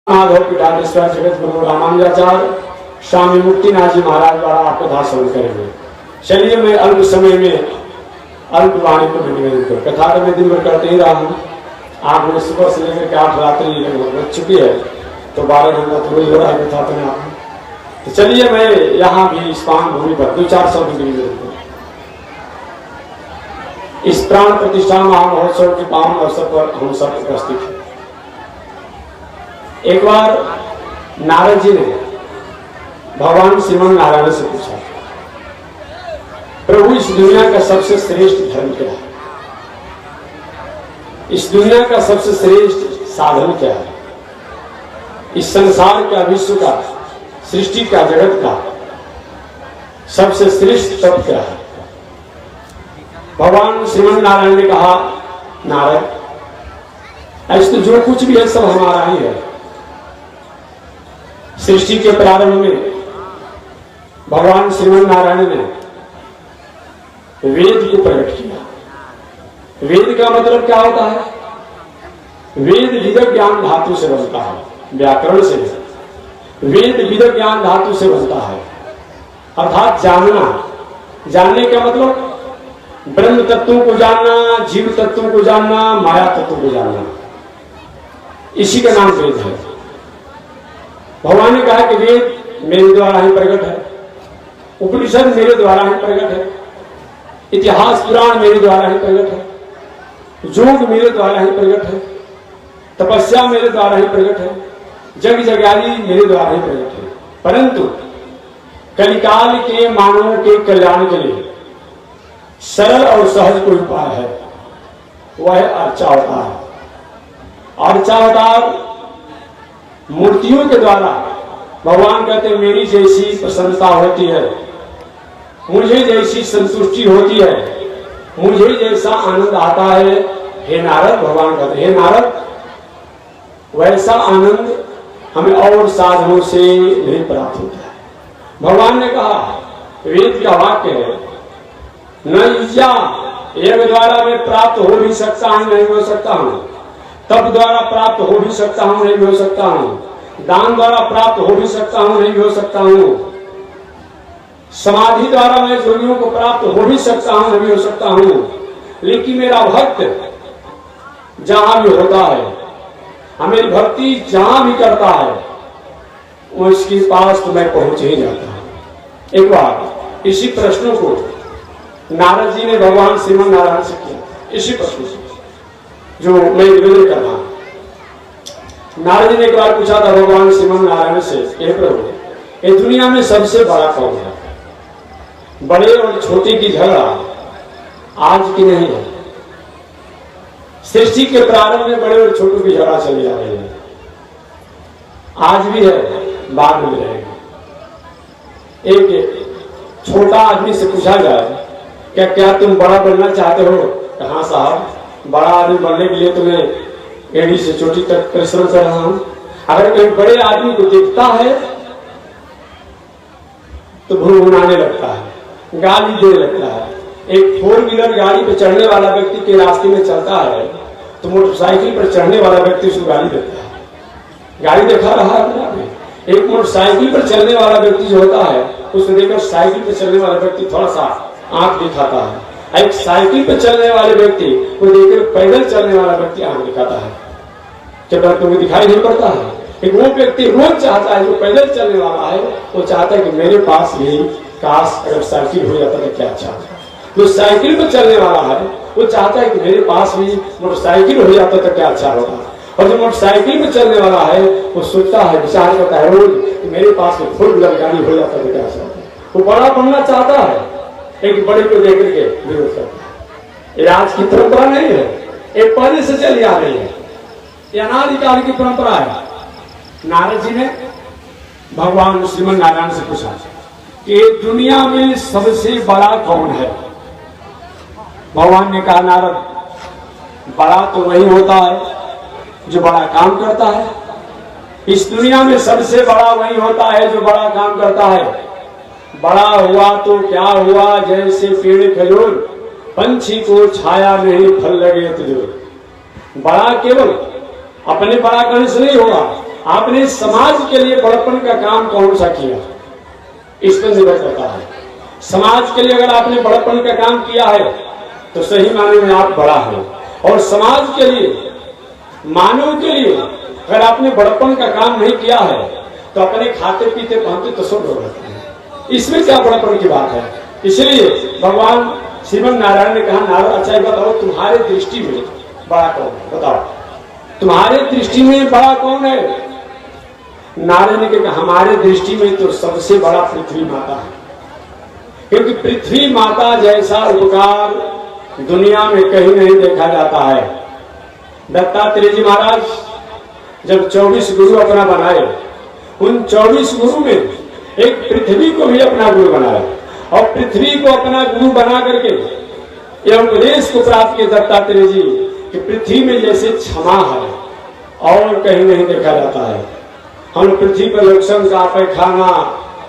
माधव पीठाधीश्वर जगत गुरु रामानुजाचार्य स्वामी मुक्तिनाथ जी महाराज द्वारा आपको भाषण करेंगे। चलिए मैं अल्प समय में अल्प वाणी को निवेदन करूँ। कथा तो मैं दिन भर करते ही रहा हूँ। आप मेरे सुबह से लेकर के 8 रात्रि हो चुकी है, तो 12 घंटा तो रोज हो रहा है कथा तो में आप। तो चलिए मैं यहाँ भी इस पावन भूमि पर 2-4 शब्द निवेदन करूँ। इस प्राण प्रतिष्ठा महामहोत्सव के पावन अवसर पर हम सब उपस्थित हैं। एक बार नारद जी ने भगवान श्रीमन नारायण से पूछा, प्रभु इस दुनिया का सबसे श्रेष्ठ धर्म क्या है? इस दुनिया का सबसे श्रेष्ठ साधन क्या है? इस संसार का, विश्व का, सृष्टि का, जगत का सबसे श्रेष्ठ तत्व क्या है? भगवान श्रीमन नारायण ने कहा, नारद ऐसे तो जो कुछ भी है सब हमारा ही है। सृष्टि के प्रारंभ में भगवान श्रीमन नारायण ने वेद को प्रकट किया। वेद का मतलब क्या होता है? वेद विद ज्ञान धातु से बनता है, व्याकरण से। वेद विद ज्ञान धातु से बनता है, अर्थात जानना। जानने का मतलब ब्रह्म तत्वों को जानना, जीव तत्वों को जानना, माया तत्वों को जानना, इसी का नाम वेद है। भगवान ने कहा कि वेद मेरे द्वारा ही प्रकट है, उपनिषद मेरे द्वारा ही प्रकट है, इतिहास पुराण मेरे द्वारा ही प्रकट है, योग मेरे द्वारा ही प्रकट है, तपस्या मेरे द्वारा ही प्रकट है, जग जगाली मेरे द्वारा ही प्रकट है। परंतु कलिकाल के मानवों के कल्याण के लिए सरल और सहज कोई उपाय है, वह है अर्चावतार। अर्चावतार मूर्तियों के द्वारा भगवान कहते हैं, मेरी जैसी प्रसन्नता होती है, मुझे जैसी संतुष्टि होती है, मुझे जैसा आनंद आता है, हे नारद, भगवान कहते हैं, हे नारद वैसा आनंद हमें और साधनों से नहीं प्राप्त होता है। भगवान ने कहा, वेद का वाक्य है, न ईजा एक द्वारा मैं प्राप्त हो भी सकता हूं, नहीं हो सकता हूं, तप द्वारा प्राप्त हो भी सकता हूं, नहीं हो सकता हूं, दान द्वारा प्राप्त हो भी सकता हूं, नहीं हो सकता हूं, समाधि द्वारा मैं योगियों को प्राप्त हो भी सकता हूं, नहीं हो सकता हूं, लेकिन मेरा भक्त जहां भी होता है, मेरी भक्ति जहां भी करता है, वो इसके पास तो मैं पहुंच ही जाता हूं। एक बार इसी प्रश्न को नारद जी ने भगवान श्रीमन नारायण से किया, इसी प्रश्न से जो मैं निवेदन कर रहा हूं। नारद जी ने एक बार पूछा था भगवान श्रीमन नारायण से, हे प्रभु ये दुनिया में सबसे बड़ा कौन है? बड़े और छोटे की झगड़ा आज की नहीं है। सृष्टि के प्रारंभ में बड़े और छोटों की झगड़ा चली आ रही है, आज भी है, बाद में रहेगी। एक छोटा आदमी से पूछा जाए, क्या तुम बड़ा बनना चाहते हो? हाँ साहब, बड़ा आदमी बनने के लिए तो मैं एड़ी से चोटी तक परिश्रम कर रहा हूं। अगर कोई बड़े आदमी को देखता है तो भुनभुनाने लगता है, गाली देने लगता है। एक 4 व्हीलर गाड़ी पर चढ़ने वाला व्यक्ति के रास्ते में चलता है तो मोटरसाइकिल पर चढ़ने वाला व्यक्ति उसको गाली देता है। गाड़ी देखा रहा है, एक मोटरसाइकिल पर चलने वाला व्यक्ति जो होता है, उसको देखकर साइकिल पर चलने वाला व्यक्ति थोड़ा सा आंख दिखाता है। एक साइकिल पर चलने वाले व्यक्ति को देखकर पैदल चलने वाला व्यक्ति आंख दिखाता है। जब तुम्हें दिखाई नहीं पड़ता है, एक वो व्यक्ति रोज चाहता है, जो पैदल चलने वाला है, वो चाहता है कि मेरे पास भी काश अगर साइकिल हो जाता तो क्या अच्छा होता। जो साइकिल पर चलने वाला है, वो चाहता है कि मेरे पास भी मोटरसाइकिल हो जाता तो क्या अच्छा होता। और जो मोटरसाइकिल पर चलने वाला है, वो सोचता है, विचार करता है रोज कि मेरे पास में 4 व्हीलर गाड़ी हो जाता तो क्या अच्छा होता। वो बड़ा बनना चाहता है, एक बड़े को देख करके विरोध करता है। ये आज की परंपरा नहीं है, एक पहले से चली आ रही है, ये अनादिकाल की परंपरा है। नारद जी ने भगवान श्रीमन नारायण से पूछा कि दुनिया में सबसे बड़ा कौन है? भगवान ने कहा, नारद बड़ा तो वही होता है जो बड़ा काम करता है। इस दुनिया में सबसे बड़ा वही होता है जो बड़ा काम करता है। बड़ा हुआ तो क्या हुआ, जैसे पेड़ खजूर, पंछी को छाया नहीं, फल लगे तुझे। बड़ा केवल अपने बड़ा करने से नहीं होगा, आपने समाज के लिए बड़प्पन का काम कौन सा किया, इस पर निर्भर करता है। समाज के लिए अगर आपने बड़प्पन का काम किया है तो सही मायने में आप बड़ा हैं, और समाज के लिए, मानव के लिए अगर आपने बड़प्पन का काम नहीं किया है तो अपने खाते पीते पहनते तो सब लोग रहते हैं, इसमें क्या बड़प्पन की बात है। इसलिए भगवान श्रीमन नारायण ने कहा, नारद अच्छा बताओ तुम्हारे दृष्टि में बड़ा कौन है, बताओ तुम्हारे दृष्टि में बड़ा कौन है। नारद ने कहा हमारे दृष्टि में तो सबसे बड़ा पृथ्वी माता है, क्योंकि पृथ्वी माता जैसा उपकार दुनिया में कहीं नहीं देखा जाता है। दत्तात्रेय जी महाराज जब 24 गुरु अपना बनाए, उन 24 गुरु में एक पृथ्वी को भी अपना गुरु बनाया, और पृथ्वी को अपना गुरु बना करके यह उपदेश को प्राप्त किया दत्तात्रेय जी कि पृथ्वी में जैसे क्षमा है और कहीं नहीं देखा जाता है। हम पृथ्वी पर लोकसंग का पैखाना,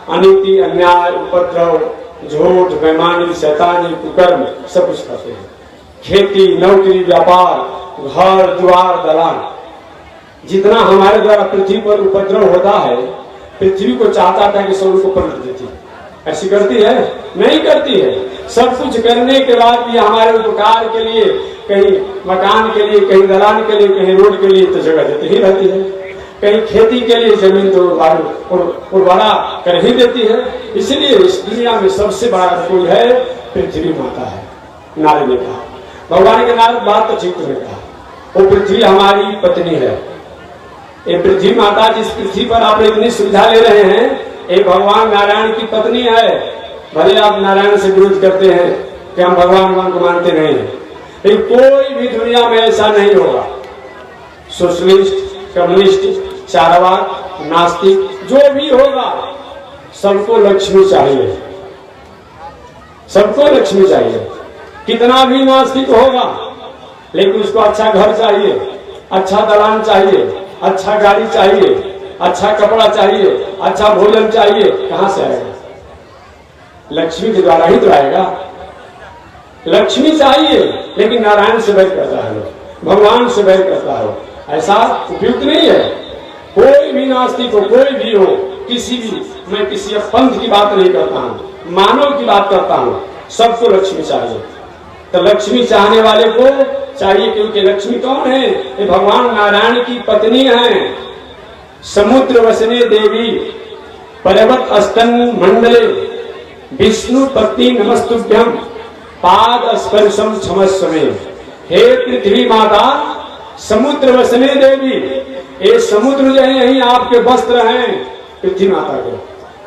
अनीति, अन्याय, उपद्रव, झूठ, बेईमानी, शैतानी, कुकर्म सब कुछ करते हैं। खेती, नौकरी, व्यापार, घर द्वार, दलान, जितना हमारे द्वारा पृथ्वी पर उपद्रव होता है, पृथ्वी को चाहता था कि सब को पलट देती, ऐसी करती है? नहीं करती है। सब कुछ करने के बाद भी हमारे उपकार के लिए, कहीं मकान के लिए, कहीं दलान के लिए, कहीं रोड के लिए तो जगह देती ही रहती है, कहीं खेती के लिए जमीन तो उर्वरा कर ही देती है। इसलिए इस दुनिया में सबसे बड़ा कोई है, पृथ्वी माता है। नारद ने कहा, भगवान के नारद बात तो ठीक तुमने कहा, वो पृथ्वी हमारी पत्नी है। ये पृथ्वी माता जिस पृथ्वी पर आप इतनी सुविधा ले रहे हैं, ये भगवान नारायण की पत्नी है। भले आप नारायण से विरोध करते हैं कि हम भगवान को मानते नहीं हैं, लेकिन कोई भी दुनिया में ऐसा नहीं होगा, सोशलिस्ट, कम्युनिस्ट, चारवाक, नास्तिक, जो भी होगा, सबको लक्ष्मी चाहिए, सबको लक्ष्मी चाहिए। कितना भी नास्तिक होगा लेकिन उसको अच्छा घर चाहिए, अच्छा दलान चाहिए, अच्छा गाड़ी चाहिए, अच्छा कपड़ा चाहिए, अच्छा भोजन चाहिए। कहां से आएगा? लक्ष्मी के द्वारा ही तो आएगा। लक्ष्मी चाहिए, लेकिन नारायण से बैठ करता है, भगवान से बैठ करता है, ऐसा उपयुक्त नहीं है। कोई भी नास्तिक हो, कोई भी हो, किसी भी, मैं किसी पंथ की बात नहीं करता हूँ, मानव की बात करता हूँ, सबको लक्ष्मी चाहिए। तो लक्ष्मी चाहने वाले को चाहिए, क्योंकि लक्ष्मी कौन है? ये भगवान नारायण की पत्नी है। समुद्र वसने देवी पर्वत अस्तन मंडले विष्णु पत्नी नमस्तुभ्यम पाद स्पर्शम क्षमस्व में। हे पृथ्वी माता, समुद्र वसने देवी, ये समुद्र जो है यही आपके वस्त्र हैं। पृथ्वी माता को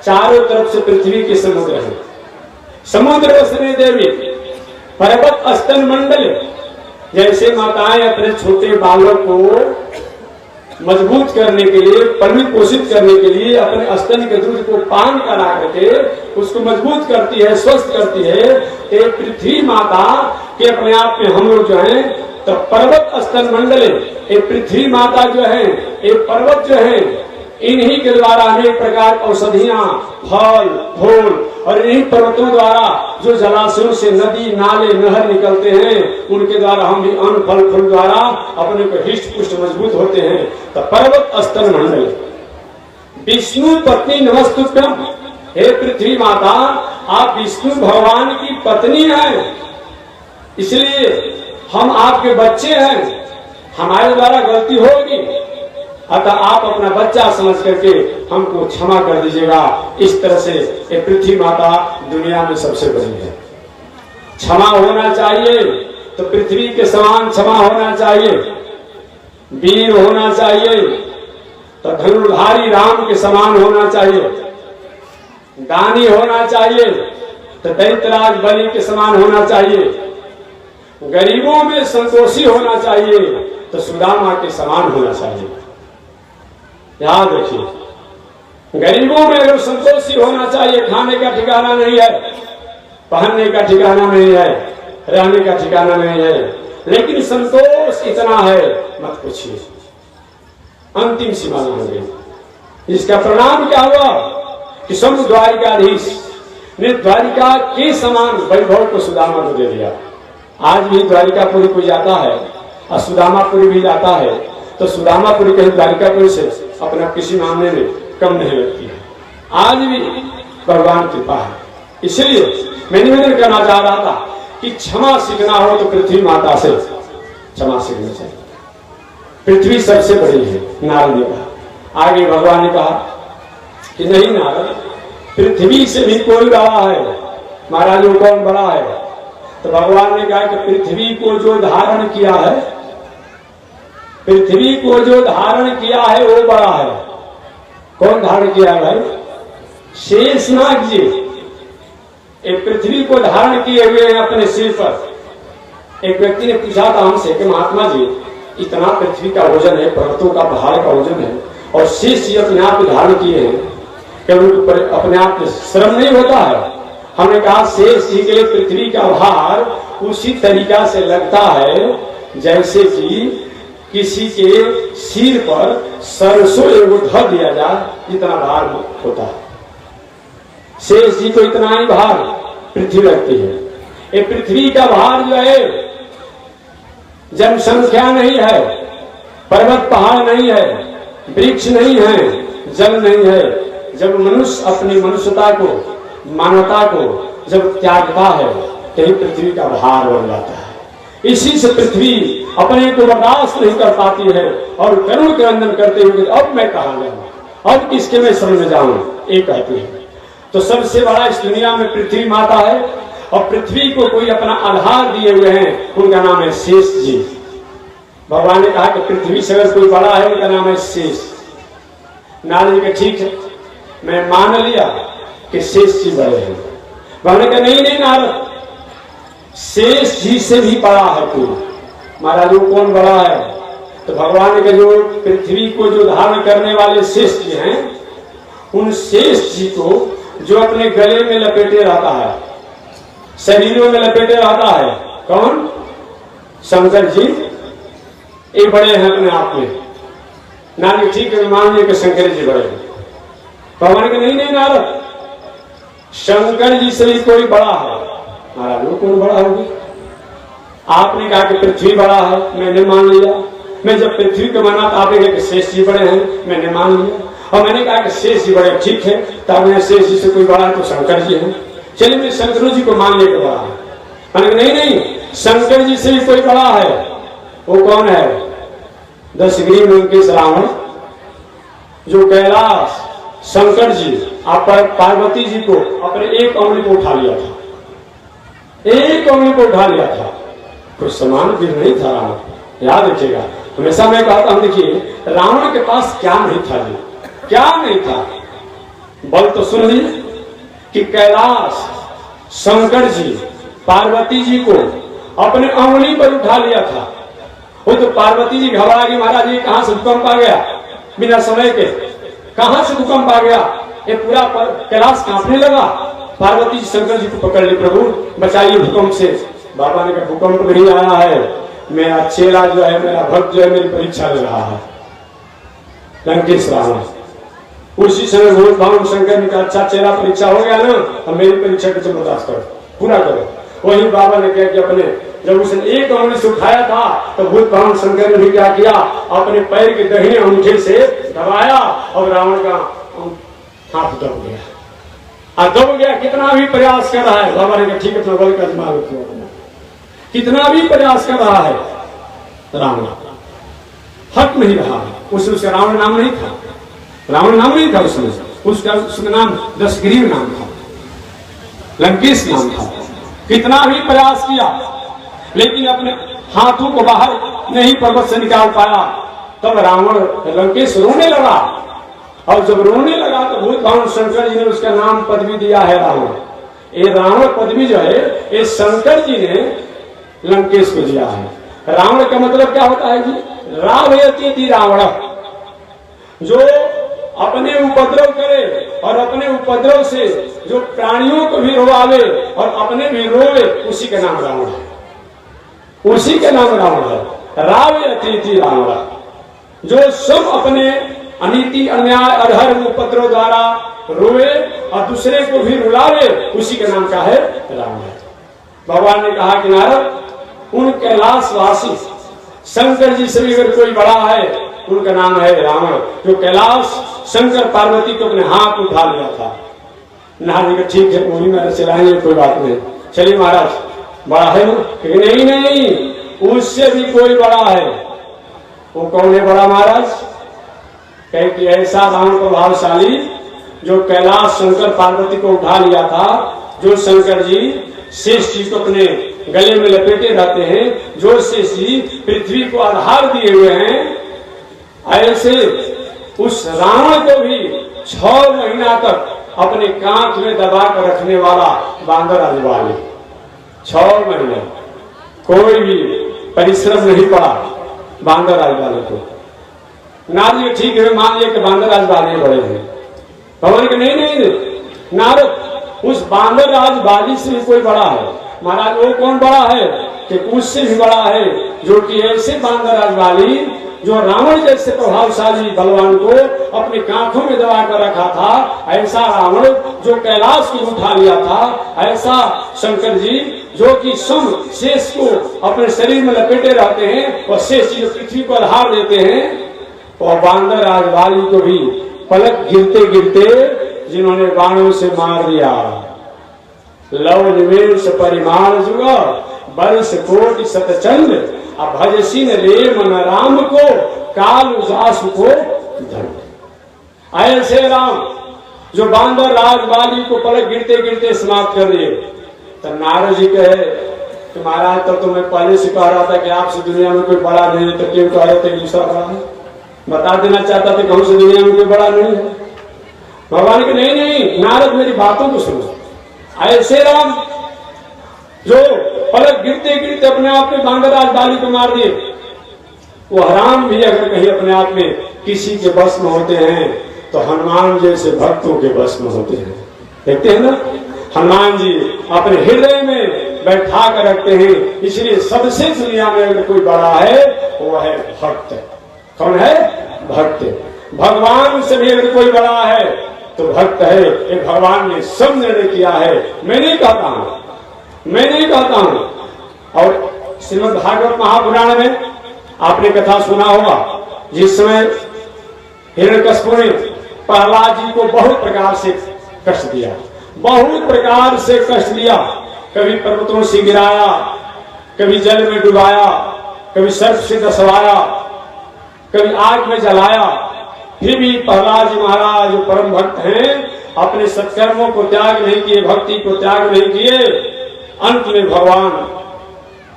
चारों तरफ से पृथ्वी के समुद्र है। समुद्र वसने देवी पर्वत अस्तन मंडल, जैसे माताएं अपने छोटे बालक को मजबूत करने के लिए, पालित पोषित करने के लिए अपने स्तन के दूध को पान करा करके उसको मजबूत करती है, स्वस्थ करती है। एक पृथ्वी माता के अपने आप में हम लोग जो है, तो पर्वत स्तन मंडल, एक पृथ्वी माता जो है, एक पर्वत जो है, इन्हीं के द्वारा अनेक प्रकार औषधियां, फल, फूल, और इन्हीं पर्वतों द्वारा जो जलाशयों से नदी, नाले, नहर निकलते हैं, उनके द्वारा हम भी अन्न, फल, फूल द्वारा अपने को हिष्ट पुष्ट मजबूत होते हैं। तो पर्वत स्तन मंडल, विष्णु पत्नी नमस्तुभ्यम, हे पृथ्वी माता, आप विष्णु भगवान की पत्नी हैं, इसलिए हम आपके बच्चे हैं, हमारे द्वारा गलती होगी, अतः आप अपना बच्चा समझ करके हमको क्षमा कर दीजिएगा। इस तरह से ये पृथ्वी माता दुनिया में सबसे बड़ी है। क्षमा होना चाहिए तो पृथ्वी के समान क्षमा होना चाहिए, वीर होना चाहिए तो धनुर्धारी राम के समान होना चाहिए, दानी होना चाहिए तो दैत्यराज बलि के समान होना चाहिए, गरीबों में संतोषी होना चाहिए तो सुदामा के समान होना चाहिए। याद रखिए, गरीबों में अगर संतोषी होना चाहिए, खाने का ठिकाना नहीं है, पहनने का ठिकाना नहीं है, रहने का ठिकाना नहीं है, लेकिन संतोष इतना है मत पूछिए, अंतिम सीमा हो गई। इसका परिणाम क्या हुआ कि शंभु द्वारिकाधीश ने द्वारिका के समान वैभव को सुदामा को दे दिया। आज भी द्वारिकापुरी कोई जाता है और सुदामापुरी भी जाता है, तो सुदामापुरी कहीं द्वारिकापुरी से अपना किसी मामले में कम नहीं लगती है। आज भी भगवान की कृपा है। इसलिए मैं निवेदन करना चाह रहा था कि क्षमा सीखना हो तो पृथ्वी माता से क्षमा सीखना चाहिए। पृथ्वी सबसे बड़ी है, नारद ने कहा। आगे भगवान ने कहा कि नहीं नारद, पृथ्वी से भी कोई बड़ा है। महाराज वो कौन बड़ा है? तो भगवान ने कहा कि पृथ्वी को जो धारण किया है, पृथ्वी को जो धारण किया है वो बड़ा है। कौन धारण किया है भाई? शेषनाग जी। एक पृथ्वी को धारण किए हुए हैं अपने सिर पर। एक व्यक्ति ने पूछा था हमसे कि महात्मा जी, इतना पृथ्वी का वजन है, पर्वतों का पहाड़ का वजन है, और शेष जी अपने आप धारण किए हैं, क्या उनको अपने आप श्रम नहीं होता है? हमने कहा शेष जी के लिए पृथ्वी का भार उसी तरीका से लगता है जैसे कि किसी के सिर पर सरसों एगो ढ दिया जाए, इतना भार होता है। शेष जी को इतना ही भार पृथ्वी लगती है। ये पृथ्वी का भार जो है, जनसंख्या नहीं है, पर्वत पहाड़ नहीं है, वृक्ष नहीं है, जल नहीं है। जब मनुष्य अपनी मनुष्यता को, मानवता को जब त्यागता है, तभी पृथ्वी का भार बढ़ जाता है। इसी से पृथ्वी अपने को बर्दाश्त नहीं कर पाती है और करुण क्रंदन करते हुए अब मैं कहां जाऊं, अब किसके मैं शरण में जाऊं, एक कहती है। तो सबसे बड़ा इस दुनिया में पृथ्वी माता है, और पृथ्वी को कोई अपना आधार दिए हुए हैं, उनका नाम है शेष जी। भगवान ने कहा कि पृथ्वी से अगर कोई बड़ा है, उनका नाम है शेष। नारद जी का ठीक है, मैं मान लिया कि शेष जी बड़े हैं। भगवान ने कहा नहीं नहीं नारद, शेष जी से भी बड़ा है कोई। महाराज वो कौन बड़ा है? तो भगवान ने कहा जो पृथ्वी को जो धारण करने वाले शेष जी हैं, उन शेष जी को जो अपने गले में लपेटे रहता है, शरीरों में लपेटे रहता है, कौन? शंकर जी। ये बड़े हैं अपने आप में। नारद ठीक है, मान लिया कि शंकर जी बड़े हैं। भगवान के नहीं नहीं नारद, शंकर जी से भी कोई बड़ा है। महाराज वो कौन बड़ा होगी? आपने कहा कि पृथ्वी बड़ा है, मैंने मान लिया। मैं जब पृथ्वी को माना तो आपने कहा कि शेष जी बड़े हैं, मैंने मान लिया। और मैंने कहा कि शेष जी बड़े, ठीक है, तब मैं शेष जी से कोई बड़ा है तो शंकर जी हैं। चलिए मैं शंकर जी को मान लिया कि बड़ा है। मैंने कहा नहीं नहीं, शंकर जी से भी कोई बड़ा है। वो कौन है? 10 ग्रीव लंकेश रावण, जो कैलाश शंकर जी आप पार्वती जी को अपने एक अंगुली को उठा लिया था, एक अंगुली को उठा लिया था। कोई समान भी नहीं था रावण, याद रखिएगा। हमेशा मैं कहता हूं, देखिए रावण के पास क्या नहीं था जी, क्या नहीं था? बल तो सुन लीजिए कि कैलाश शंकर जी पार्वती जी को अपने अंगुली पर उठा लिया था। वो तो पार्वती जी घबरा गई, महाराज ये कहां से भूकंप आ गया, बिना समय के कहां से भूकंप आ गया? ये पूरा कैलाश कांपने लगा। पार्वती जी शंकर जी को पकड़ ली, प्रभु बचाइए भूकंप से। बाबा ने कहा भूकंप नहीं आया है, मेरा चेला जो है, मेरा भक्त जो है, मेरी परीक्षा ले रहा है, लंकेश रावण। उसी समय भूत भावन शंकर ने कहा अच्छा चेला परीक्षा हो गया ना, अब मेरी परीक्षा को बर्दाश्त करो, पूरा करो। वही बाबा ने कहा कि अपने जब उसने एक अंगुली से उठाया था तो भूत भावन शंकर ने भी क्या किया, अपने पैर के दाहिने अंगूठे से दबाया और रावण का हाथ दब गया। दब गया, कितना भी प्रयास कर रहा है। बाबा ने कहा ठीक है, अपना बल का दिमाग रखो, कितना भी प्रयास कर रहा है रावण हट नहीं रहा। उसका रावण नाम नहीं था, रावण नाम नहीं था उसमें, उसका नाम 10 ग्रीव नाम था, लंकेश नाम था। कितना भी प्रयास किया लेकिन अपने हाथों को बाहर नहीं पर्वत से निकाल पाया। तब रावण लंकेश रोने लगा, और जब रोने लगा तो भूत भावन शंकर जी ने उसका नाम पदवी दिया है रावण। ये रावण पदवी जो है ये शंकर जी ने लंकेश को दिया है। रावण का मतलब क्या होता है जी? रावयति रावण, जो अपने उपद्रव करे और अपने उपद्रव से जो प्राणियों को भी रोवावे और अपने भी रोवे, उसी का नाम रावण है, उसी का नाम रावण है। रावयति रावण, जो सब अपने अनीति अन्याय अधर्म उपद्रव द्वारा रोवे और दूसरे को भी रुलावे, उसी का नाम क्या है? रावण है। भगवान ने कहा कि नारद, उन कैलाशवासी शंकर जी से भी अगर कोई बड़ा है उनका नाम है रावण, जो कैलाश शंकर पार्वती को अपने हाथ उठा लिया था। नारद जी ठीक है, वही मैंने चलाएंगे, कोई बात नहीं, चलिए महाराज बड़ा है ना? नहीं नहीं, उससे भी कोई बड़ा है। वो कौन है बड़ा महाराज? कहे कि ऐसा रावण प्रभावशाली जो कैलाश शंकर पार्वती को उठा लिया था, जो शंकर जी शेष जी को अपने गले में लपेटे रहते हैं, जो शेष जी पृथ्वी को आधार दिए हुए हैं, ऐसे उस रावण को भी 6 महीना तक अपने कांख में दबा कर रखने वाला बांदर राजवाली। 6 महीने कोई भी परिश्रम नहीं पड़ा बांदर राजवाली को। नारद ठीक है, मान लिया कि बांदर राजवाली बड़े हैं। भगवान के नहीं नहीं नारद, उस बांदर राजवाली से भी कोई बड़ा है। महाराज वो कौन बड़ा है? कि उससे भी बड़ा है, जो कि ऐसे बांदर राजवाली जो रावण जैसे प्रभावशाली बलवान को अपने कांखों में दबा कर रखा था, ऐसा रावण जो कैलाश को उठा लिया था, ऐसा शंकर जी जो कि सम शेष को अपने शरीर में लपेटे रहते हैं और शेष जी पृथ्वी पर हार देते हैं, और बांदर राजवाली को भी पलक गिरते गिरते जिन्होंने बाणों से मार दिया। लव निवेश परिमाण जुग वर्ष कोटि सतचंद, अब भजसीन रे मन राम को काल उजास को धन। ऐसे राम जो बांदर राजवाली को पलक गिरते गिरते समाप्त कर दिए। तो नारद जी कहे कि महाराज तो मैं पहले से कह रहा था कि आपसे दुनिया में कोई बड़ा नहीं है, तो क्यों कह रहे थे दूसरा बड़ा है? बता देना चाहता था कि हमसे दुनिया में कोई बड़ा नहीं है। भगवान के नहीं नहीं नारद मेरी बातों को सुनो। ऐसे राम जो पलक गिरते गिरते अपने आप में बांदर राजवाली को मार दिए, वो हराम भी अगर कहीं अपने आप में किसी के बस में होते हैं तो हनुमान जैसे भक्तों के बस में होते हैं। देखते हैं ना, हनुमान जी अपने हृदय में बैठा कर रखते हैं। इसलिए सबसे दुनिया में अगर कोई बड़ा है वो है भक्त। कौन है? भक्त। भगवान से भी अगर कोई बड़ा है तो भक्त है। ये भगवान ने सब निर्णय किया है, मैं नहीं कहता हूं, मैं नहीं कहता हूं। और श्रीमद् भागवत महापुराण में आपने कथा सुना होगा, जिस समय हिरण्यकश्यप ने प्रहलाद जी को बहुत प्रकार से कष्ट दिया, बहुत प्रकार से कष्ट दिया। कभी पर्वतों से गिराया, कभी जल में डुबाया, कभी सर्प से दसवाया, कभी आग में जलाया। फिर भी प्रहलाद जी महाराज जो परम भक्त हैं, अपने सत्कर्मों को त्याग नहीं किए, भक्ति को त्याग नहीं किए। अंत में भगवान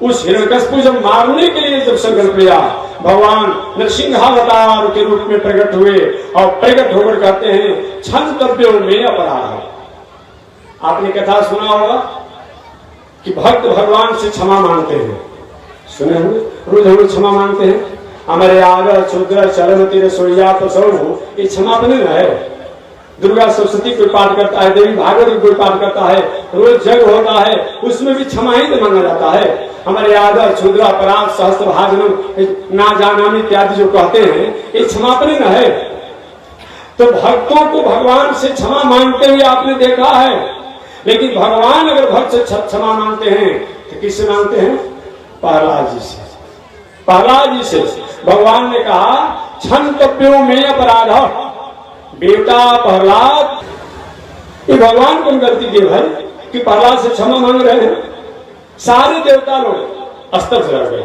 उस हिरण्यकश्यप को जब मारने के लिए जब संकल्प लिया, भगवान नरसिंहावतार के रूप में प्रकट हुए और प्रकट होकर कहते हैं क्षंतव्यों में अपराध। आपने कथा सुना होगा कि भक्त भगवान से क्षमा मांगते हैं, सुने हुए, रोज हम क्षमा मांगते हैं। हमारे आदर क्षुद्र चलन तीर सोया प्रसव, ये क्षमा बने है। दुर्गा सप्तशती कोई पाठ करता है, देवी भागवत कोई पाठ करता है, रोज जग होता है, उसमें भी क्षमा ही मांगा जाता है। हमारे आदर क्षुद्र अपराध सहस्त्र भाजन ना जानामी इत्यादि जो कहते हैं, ये क्षमापन न है। तो भक्तों को भगवान से क्षमा मांगते हुए आपने देखा है, लेकिन भगवान अगर भक्त से क्षमा मांगते हैं तो किससे मांगते हैं? प्रहलाद जी से। प्रहलाद जी से भगवान ने कहा क्षंतव्यों में अपराध। बेटा प्रहलाद, ये भगवान को गलती की भाई कि प्रहलाद से क्षमा मांग रहे हैं। सारे देवता लोग अस्तर से रह गए,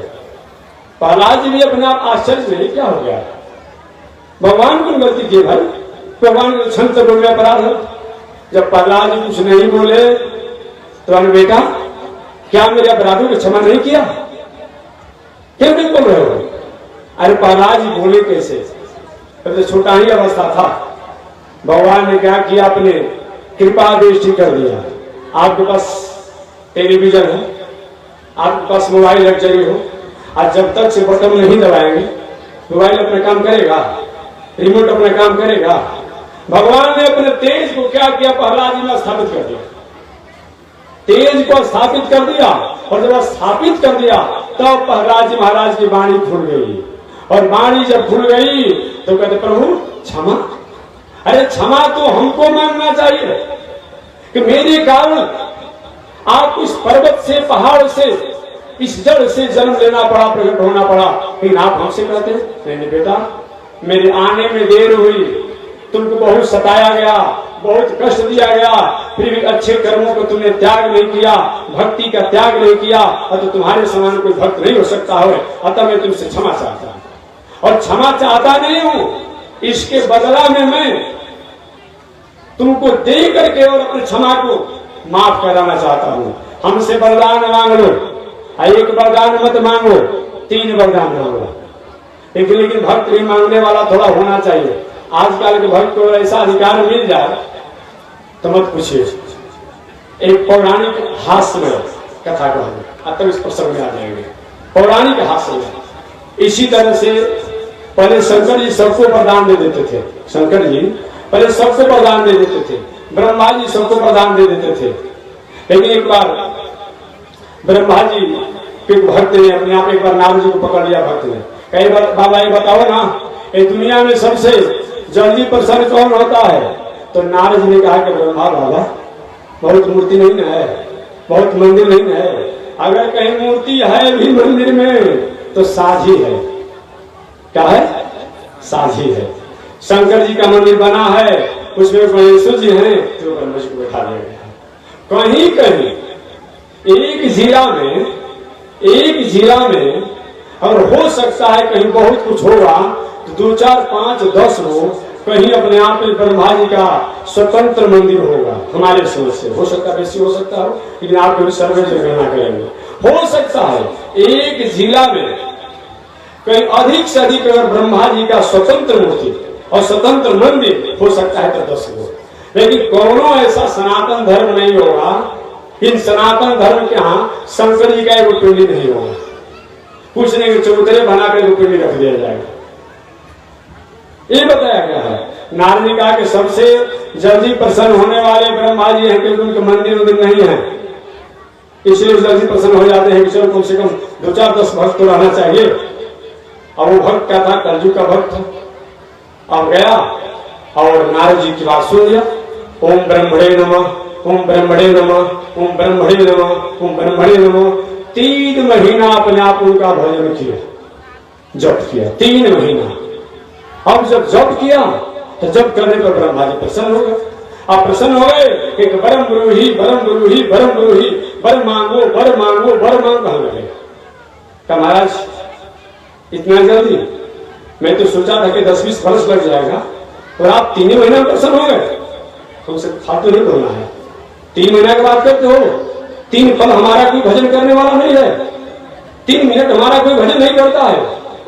प्रहलाद जी भी अपने आप आश्चर्य में क्या हो गया, भगवान को गलती की भाई, भगवान को क्षंतव्यों में अपराध है। जब प्रहलाद जी कुछ नहीं बोले तो बेटा क्या मेरे अपराधों को क्षमा नहीं किया? क्यों नहीं बोल रहे हो? अरे प्रहलाद जी बोले कैसे? तो छोटा ही अवस्था था, भगवान ने क्या किया, अपने कृपा दृष्टि कर दिया। आपके पास टेलीविजन है, आपके पास मोबाइल लग्जरी हो, आज जब तक से बटन नहीं दबाएंगे मोबाइल अपना काम करेगा, रिमोट अपना काम करेगा। भगवान ने अपने तेज को क्या किया, प्रहलाद जी में स्थापित कर दिया, तेज को स्थापित कर दिया। और जब स्थापित कर दिया तब प्रहलाद जी महाराज की वाणी खुल गई, और वाणी जब खुल गई तो कहते प्रभु क्षमा। अरे क्षमा तो हमको मांगना चाहिए कि मेरे कारण आप इस पर्वत से, पहाड़ से, इस जड़ से जन्म लेना पड़ा, प्रकट होना पड़ा, लेकिन आप हमसे कहते हैं नहीं बेटा मेरे आने में देर हुई, तुमको बहुत सताया गया, बहुत कष्ट दिया गया, फिर भी अच्छे कर्मों को तुमने त्याग नहीं किया, भक्ति का त्याग नहीं किया, अतः तुम्हारे समान कोई भक्त नहीं हो सकता है। अतः मैं तुमसे क्षमा चाहता हूं, और क्षमा चाहता नहीं हूं, इसके बदला में मैं तुमको दे करके और अपनी क्षमा को माफ कराना चाहता हूं। हमसे वरदान मांग लो, एक वरदान मत मांगो, 3 वरदान मांगो। लेकिन भक्त भी मांगने वाला थोड़ा होना चाहिए। आजकल के भक्त को ऐसा अधिकार मिल जाए तो मत पूछिए। एक पौराणिक हास्य कथा को अब तक इस प्रसंग में आ जाएंगे। पौराणिक हास्य में इसी तरह से पहले शंकर जी सबको वरदान दे देते थे। शंकर जी पहले सबको वरदान दे देते थे, ब्रह्मा जी सबको वरदान दे देते थे। लेकिन एक बार ब्रह्मा जी के भक्त ने अपने आप एक बार नारद जी को पकड़ लिया। भक्त ने कई बार बाबा ये बताओ ना, ये दुनिया में सबसे जल्दी प्रसन्न कौन होता है? तो नारद जी ने कहा कि ब्रह्मा बाबा, बहुत मूर्ति नहीं ना है, बहुत मंदिर नहीं ना है, अगर कहीं मूर्ति है भी मंदिर में तो साझी है। क्या है? साझी है। शंकर जी का मंदिर बना है, उसमें गणेश जी हैं, तो गणेश को बैठा दिया गया। कहीं कहीं एक जिला में और हो सकता है कहीं बहुत कुछ होगा तो 2, 4, 5, 10 लोग कहीं अपने आप में ब्रह्मा जी का स्वतंत्र मंदिर होगा। हमारे समझ से हो सकता है, बेसी हो सकता हो, लेकिन आप कभी सर्वे से गणना करेंगे। हो सकता है एक जिला में कहीं अधिक से अधिक अगर ब्रह्मा जी का स्वतंत्र मूर्ति और स्वतंत्र मंदिर हो सकता है तो 10 लोग। लेकिन कोनो ऐसा सनातन धर्म नहीं होगा, इन सनातन धर्म के यहाँ शंकर जी का एक पिंडी नहीं होगा। कुछ नहीं, चौतरे बनाकर पिंडी रख दिया जाएगा। ये बताया गया है। नारद ने कहा कि सबसे जल्दी प्रसन्न होने वाले ब्रह्मा जी हैं, क्योंकि उनके मंदिर नहीं है, इसलिए जल्दी प्रसन्न हो जाते हैं कि चलो कम से कम 2, 4, 10 भक्त तो रहना चाहिए। और वो भक्त क्या था? कलयुग का भक्त। अब गया और नारद जी की बात सुन लिया। ओम ब्रह्मणे नमः, ओम ब्रह्मणे नमः, ओम ब्रह्मणे नमः, ओम ब्रह्मणे नमः। 3 महीना अपने आप उनका भजन किया, जप किया 3 महीना। अब जब जप किया तो जप करने पर ब्रह्मा जी प्रसन्न हो गए। आप प्रसन्न हो गए, एक बरम ब्रूही, बरम ब्रूही, बरम ब्रूही, बर मांगो, बर मांगो, बर मांगो कहने लगे। कहा महाराज इतना जल्दी? मैं तो सोचा था कि 10-20 वर्ष लग जाएगा, और आप 3 महीना प्रसन्न हो गए। तुमसे फालतू नहीं बोलना है। 3 महीना की बात करते हो, 3 पल हमारा कोई भजन करने वाला नहीं है, 3 मिनट हमारा कोई भजन नहीं करता है।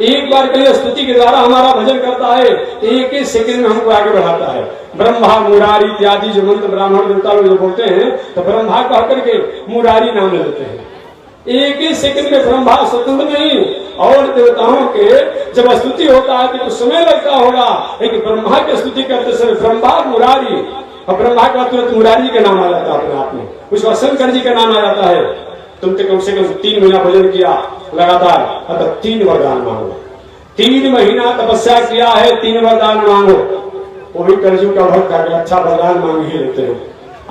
एक बार कहीं स्तुति के द्वारा हमारा भजन करता है, एक ही सेकंड में हमको आगे बढ़ाता है। ब्रह्मा मुरारी इत्यादि जो मंत्र ब्राह्मण देवता लोग जो बोलते हैं, तो ब्रह्मा कह करके मुरारी नाम ले देते हैं। एक ही सेकंड में ब्रह्मा स्वतंत्र नहीं, और देवताओं के जब स्तुति होता है तो कुछ समय लगता होगा, लेकिन ब्रह्मा की स्तुति करते समय ब्रह्मा मुरारी, और ब्रह्मा का तुरंत मुरारी का नाम आ जाता है अपने आप में, उसका शंकर जी का नाम आ जाता है। तुमने कम से कम 3 महीना भजन किया लगातार, अतः 3 वरदान मांगो। 3 महीना तपस्या किया है, 3 वरदान मांगो। वो भी कलयुग का भक्त है, अच्छा वरदान मांग ही लेते हो,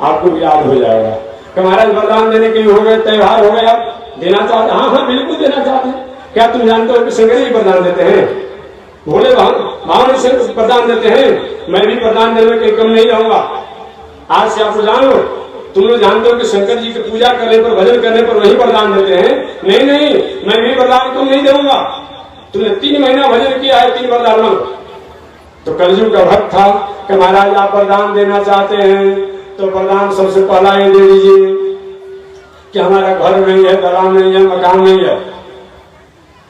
आपको भी याद हो जाएगा कि महाराज वरदान देने के लिए हो गए, त्योहार हो गया, देना चाहते? हाँ, बिल्कुल देना चाहते हैं। क्या तुम जानते हो कि शंकर जी वरदान देते हैं? भोले भाव से वरदान देते हैं। मैं भी वरदान देने में कहीं कम नहीं रहूंगा। आज से आपको जान लो, तुम लोग जानते हो कि शंकर जी की पूजा करने पर, भजन करने पर वही वरदान देते हैं। नहीं, मैं भी वरदान कम नहीं दूंगा। तुमने 3 महीना भजन किया है, 3 वरदान मांगो। तो कलयुग का भक्त था कि महाराज आप वरदान देना चाहते हैं तो वरदान सबसे पहला ये दे दीजिए कि हमारा घर नहीं है, दलान नहीं है, मकान नहीं है,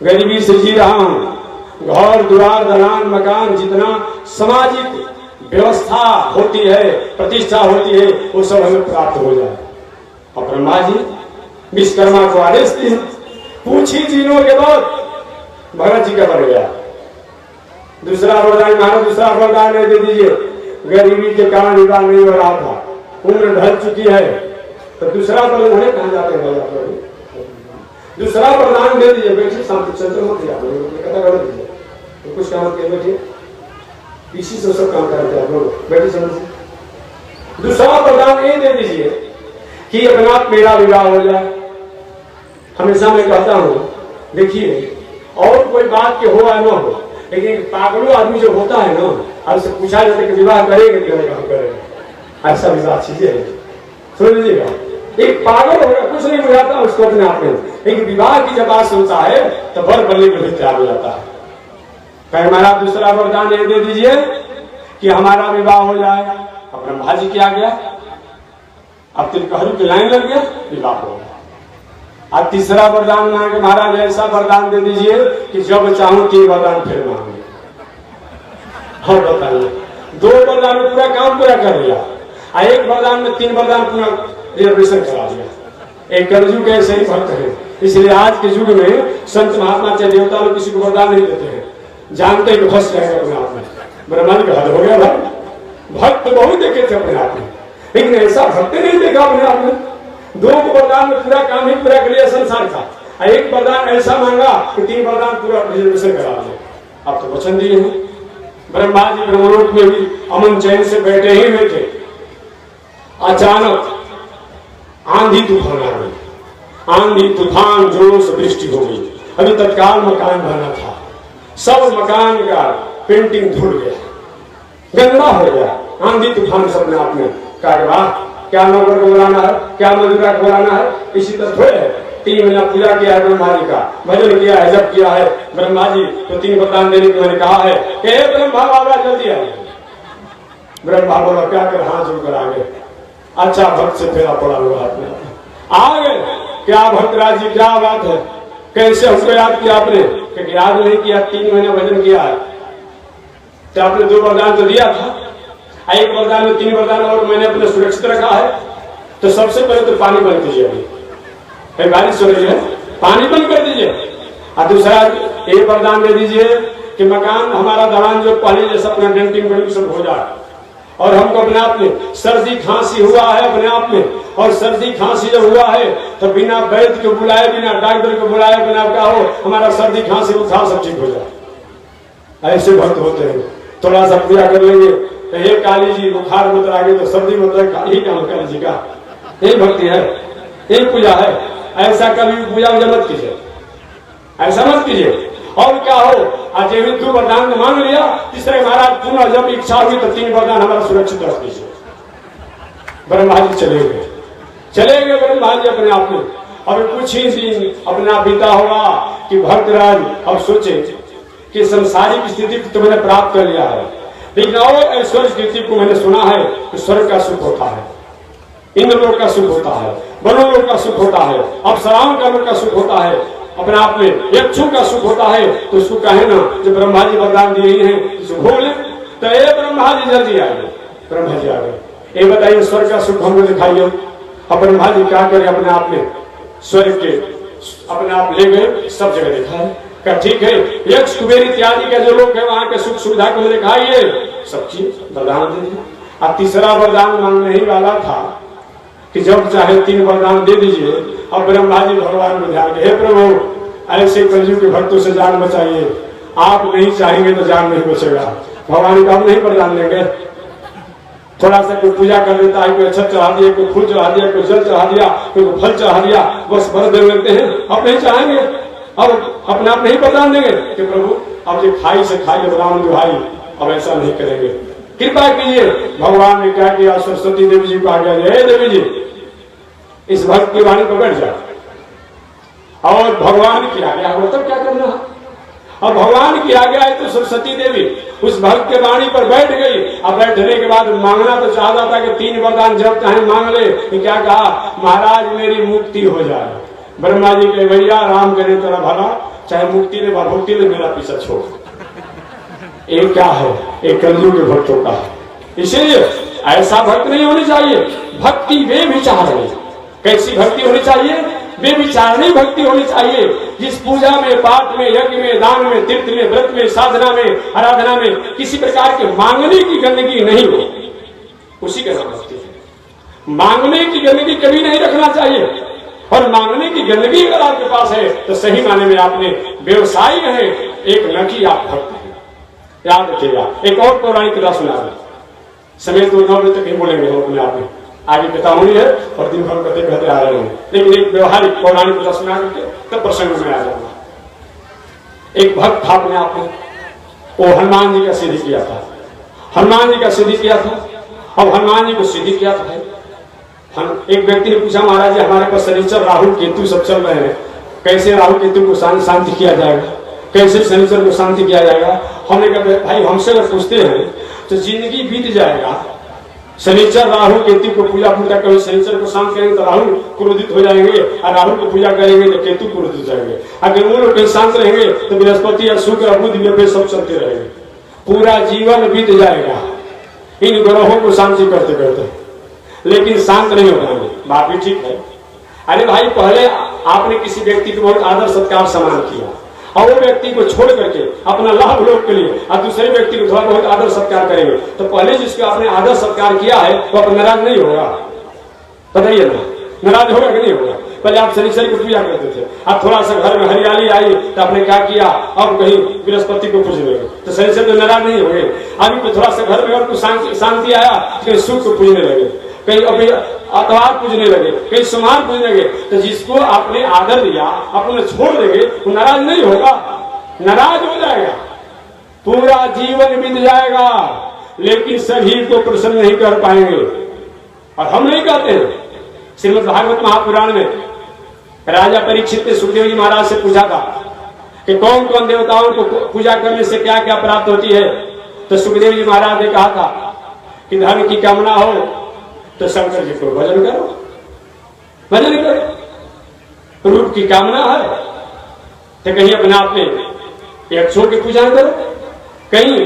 गरीबी से जी रहा हूं। घर द्वार दलान मकान जितना सामाजिक व्यवस्था होती है, प्रतिष्ठा होती है, वो सब हमें प्राप्त हो जाए। और ब्रह्मा जी विश्वकर्मा को आदेश दिए, कुछ ही दिनों के बाद भरत जी का बन गया। दूसरा वरदान महाराज, दूसरा वरदान दे दीजिए। गरीबी के कारण विवाह नहीं हो रहा था, उम्र ढल चुकी है, तो दूसरा वरदान कहाँ जाते हैं? दूसरा वरदान दे दीजिए। बैठिए, शांति चंद्र मत कथा कर दीजिए, तो कुछ काम किए, बैठिए, इसी से सब काम करते हैं लोग, बैठिए समझ। दूसरा वरदान ये दे दीजिए कि अपना मेरा विवाह हो जाए। हमेशा मैं कहता हूँ, देखिए और कोई बात के हो या न हो, लेकिन एक पागलों आदमी जो होता है ना, अब उससे पूछा जाता है कि विवाह करेंगे कि नहीं करेंगे, ऐसा विवाह चीजें है। सुन लीजिएगा, एक पागल होगा, कुछ नहीं बुझाता उसको अपने आप में, लेकिन विवाह की जब बात सुनता है तो बर बनने के लिए तैयार हो जाता है। कहीं हमारा दूसरा वरदान ये दे दीजिए कि हमारा विवाह हो जाए। अब ब्रह्मा जी क्या गया, अब तिलकहरू की लाइन लग गया, विवाह हो गया। अब तीसरा वरदान मांगे महाराज ऐसा वरदान दे दीजिए कि जब चाहूं 3 वरदान फिर मांगे। हाँ बताइए, 2 वरदान में पूरा काम पूरा कर लिया, एक वरदान में 3 वरदान पूरा रिजर्वेशन करा दिया। एक कलयुग ऐसे ही भक्त है, इसलिए आज के युग में संत महात्मा चाहे देवता लोग किसी को वरदान नहीं देते हैं, जानते हैं कि फंस जाएगा अपने आप में। ब्रह्मा जी का हद हो गया भाई, भक्त बहुत देखे थे अपने आप में, लेकिन ऐसा भक्त नहीं देखा अपने आप में। 2 वरदान में पूरा काम ही पूरा कर लिया संसार का, एक वरदान ऐसा मांगा कि 3 वरदान पूरा रिजर्वेशन करा दिया। आप तो वचन दिए हैं। ब्रह्मा जी ब्रह्मलोक में भी अमन चैन से बैठे ही हुए थे, अचानक आंधी तूफान आ गई, आंधी तूफान जोरों से वृष्टि हो गई। अभी तत्काल मकान बना था, सब मकान का पेंटिंग धुल गया, गंदा हो गया। आंधी तूफान सब ने आपने कहा क्या नौकर को बुलाना है, क्या मजदूरा को बुलाना है, इसी तरह थोड़े है। 3 महीना पूजा किया है ब्रह्मा जी का, भजन किया है, जप किया है ब्रह्मा जी तो 3 वरदान देने को मैंने कहा है कि हे ब्रह्मा बाबा जल्दी आइए। ब्रह्मा बोला क्या कर, हाथ जोड़कर आ गए। अच्छा भक्त से फेरा पड़ा हुआ आ गए। क्या भक्तराज जी क्या बात है, कैसे हमको याद किया आपने? क्योंकि याद नहीं किया, 3 महीने भजन किया है तो आपने 2 वरदान तो दिया था, एक वरदान में 3 वरदान और मैंने अपने सुरक्षित रखा है। तो सबसे पहले तो पानी बंद कीजिए, अभी बारिश हो रही है, पानी बंद कर दीजिए। और दूसरा एक वरदान दे दीजिए कि मकान हमारा दलान जो पहले जैसा अपना डेंटिंग वेंटिंग सब हो जाए, और हमको अपने आप में सर्दी खांसी हुआ है अपने आप में, और सर्दी खांसी जब हुआ है तो बिना वैद्य को बुलाए, बिना डॉक्टर को बुलाए, बिना क्या हो हमारा सर्दी खांसी बुखार सब ठीक हो जाए। ऐसे भक्त होते हैं। थोड़ा सा पूजा कर लेंगे तो हे काली जी बुखार मत आगे तो सर्दी मत ही काम काली जी का, यही भक्ति है, यही पूजा है। ऐसा कभी पूजा मत कीजिए, ऐसा मत कीजिए। और क्या हो आज 2 वरदान मांग लिया, तीसरे महाराज पुनः जब इच्छा हुई तो 3 वरदान हमारा सुरक्षित रख दीजिए। ब्रह्मा जी चले गए ब्रह्मा जी अपने आप में। अब कुछ ही दिन अपना बीता होगा कि भक्तराज अब सोचे कि संसारिक स्थिति तो मैंने प्राप्त कर लिया है, लेकिन और ऐश्वर्य स्थिति को मैंने सुना है कि स्वर्ग का सुख होता है, इंद्रलोक का सुख होता है, वनलोक का सुख होता है, अप्सराओं का लोक का सुख होता है, अपने आप में यक्षों का सुख होता है। तो उसको कहे ना जो ब्रह्मा जी वरदान दिए हैं सुख हो ले, तो ये ब्रह्मा जी जल्दी आए। ब्रह्मा जी आ गए, ये बताइए स्वर्ग का सुख हमको दिखाइए। अब ब्रह्मा जी क्या करे, अपने आप में स्वर्ग के अपने आप ले गए, सब जगह दिखाए। क्या ठीक है, यक्ष कुबेर इत्यादि के जो लोग है वहां के सुख सुविधा को दिखाइए, सब चीज वरदान दीजिए। अब तीसरा वरदान मांगने ही वाला था कि जब चाहे 3 वरदान दे दीजिए। अब ब्रह्मा जी भगवान को ध्यान, हे प्रभु ऐसे कलयुग के भक्तों से जान बचाइए, आप नहीं चाहेंगे तो जान नहीं बचेगा। भगवान का हम नहीं वरदान देंगे। थोड़ा सा कोई पूजा कर लेता है, कोई अक्षत चढ़ा दिया, कोई फूल चढ़ा दिया, कोई जल चढ़ा दिया, कोई फल चढ़ा दिया, बस भर दे लेते हैं, अब नहीं चाहेंगे, अब अपने आप नहीं वरदान देंगे कि प्रभु अब ये खाई से खाई राम दुहाई, अब ऐसा नहीं करेंगे, कृपा कीजिए। भगवान ने क्या किया, सरस्वती देवी जी को आ गया, हे देवी जी इस भक्त की वाणी पर बैठ जाओ। और भगवान की आज्ञा हो तब क्या करना है, और भगवान की आज्ञा है तो सरस्वती देवी उस भक्त के वाणी पर बैठ गई। अब बैठने के बाद मांगना तो चाहता था कि 3 वरदान जब चाहे मांग ले, कि क्या कहा, महाराज मेरी मुक्ति हो जाए। ब्रह्मा जी के भैया राम करे तेरा भला, चाहे मुक्ति ले भक्ति ले, मेरा पीछा छोड़। एक क्या है, एक कलयुग के भक्तों का है। इसीलिए ऐसा भक्त नहीं होनी चाहिए, भक्ति वे विचार नहीं। कैसी भक्ति होनी चाहिए, वे विचारणी भक्ति होनी चाहिए, जिस पूजा में, पाठ में, यज्ञ में, दान में, तीर्थ में, व्रत में, साधना में, आराधना में किसी प्रकार के मांगने की गंदगी नहीं हो, उसी का नाम भक्ति है। मांगने की गंदगी कभी नहीं रखना चाहिए, और मांगने की गंदगी अगर आपके पास है तो सही माने में आपने व्यवसायी है, एक न कि आप भक्त हैं। याद रखिएगा। एक और पौराणिक कथा सुना है, समय तो 9 बजे तक ही बोलेंगे हम अपने आप में, आगे कथा होनी है और दिन भर कहते कहते आ रहे हैं, लेकिन एक व्यवहारिक पौराणिक कथा सुना करके तब प्रसंग में आ जाऊंगा। एक भक्त था अपने आप में, वो हनुमान जी का सिद्धि किया था, हनुमान जी का सिद्धि किया था। अब हनुमान जी को सिद्धि किया था। एक व्यक्ति ने पूछा, महाराज जी हमारे पास शनिचर राहु केतु सब चल रहे हैं, कैसे राहु केतु को शांति किया जाएगा, कैसे शनिचर को शांति किया जाएगा? हमने कहा भाई हमसे अगर पूछते हैं तो जिंदगी बीत जाएगा। शनिचर राहु केतु को पूजा पूजा करेंगे, शनिचर को शांत करेंगे तो राहु क्रोधित हो जाएंगे, और राहु को पूजा करेंगे तो केतु क्रोधित हो जाएंगे। अगर वो लोग कहीं शांत रहेंगे तो बृहस्पति या शुक्र बुध ये सब चलते रहेंगे, पूरा जीवन बीत जाएगा इन ग्रहों को शांति करते करते, लेकिन शांत नहीं हो पाएंगे। बात भी ठीक है। अरे भाई पहले आपने किसी व्यक्ति को बहुत आदर सत्कार सम्मान किया और वो व्यक्ति को छोड़ करके अपना लाभ लोग के लिए और दूसरे व्यक्ति को थोड़ा बहुत आदर सत्कार करेंगे, तो पहले जिसको आपने आदर सत्कार किया है वो आप नाराज नहीं होगा? बताइए ना, नाराज होगा कि नहीं होगा? पहले आप शनिचर की पूजा करते थे, अब थोड़ा सा घर में हरियाली आई तो आपने क्या किया, अब कहीं बृहस्पति को पूजने लगे, तो शनिचर तो नाराज नहीं होंगे। अभी थोड़ा सा घर में और कुछ शांति आया, कहीं सुख को पूजने लगे, कहीं अभी आतवार पूजने लगे, कहीं सोमवार पूजने लगे, तो जिसको आपने आदर दिया अपने छोड़ देंगे वो नाराज नहीं होगा? नाराज हो जाएगा, पूरा जीवन बीत जाएगा, लेकिन सभी को प्रसन्न नहीं कर पाएंगे। और हम नहीं कहते हैं। श्रीमद् भागवत महापुराण में राजा परीक्षित ने सुखदेव जी महाराज से पूछा था कि कौन कौन देवताओं को पूजा करने से क्या क्या प्राप्त होती है, तो सुखदेव जी महाराज ने कहा था कि धन की कामना हो तो शंकर जी को भजन करो, भजन करो। रूप की कामना है तो कहीं अपने आप में यक्षों की पूजा करो, कहीं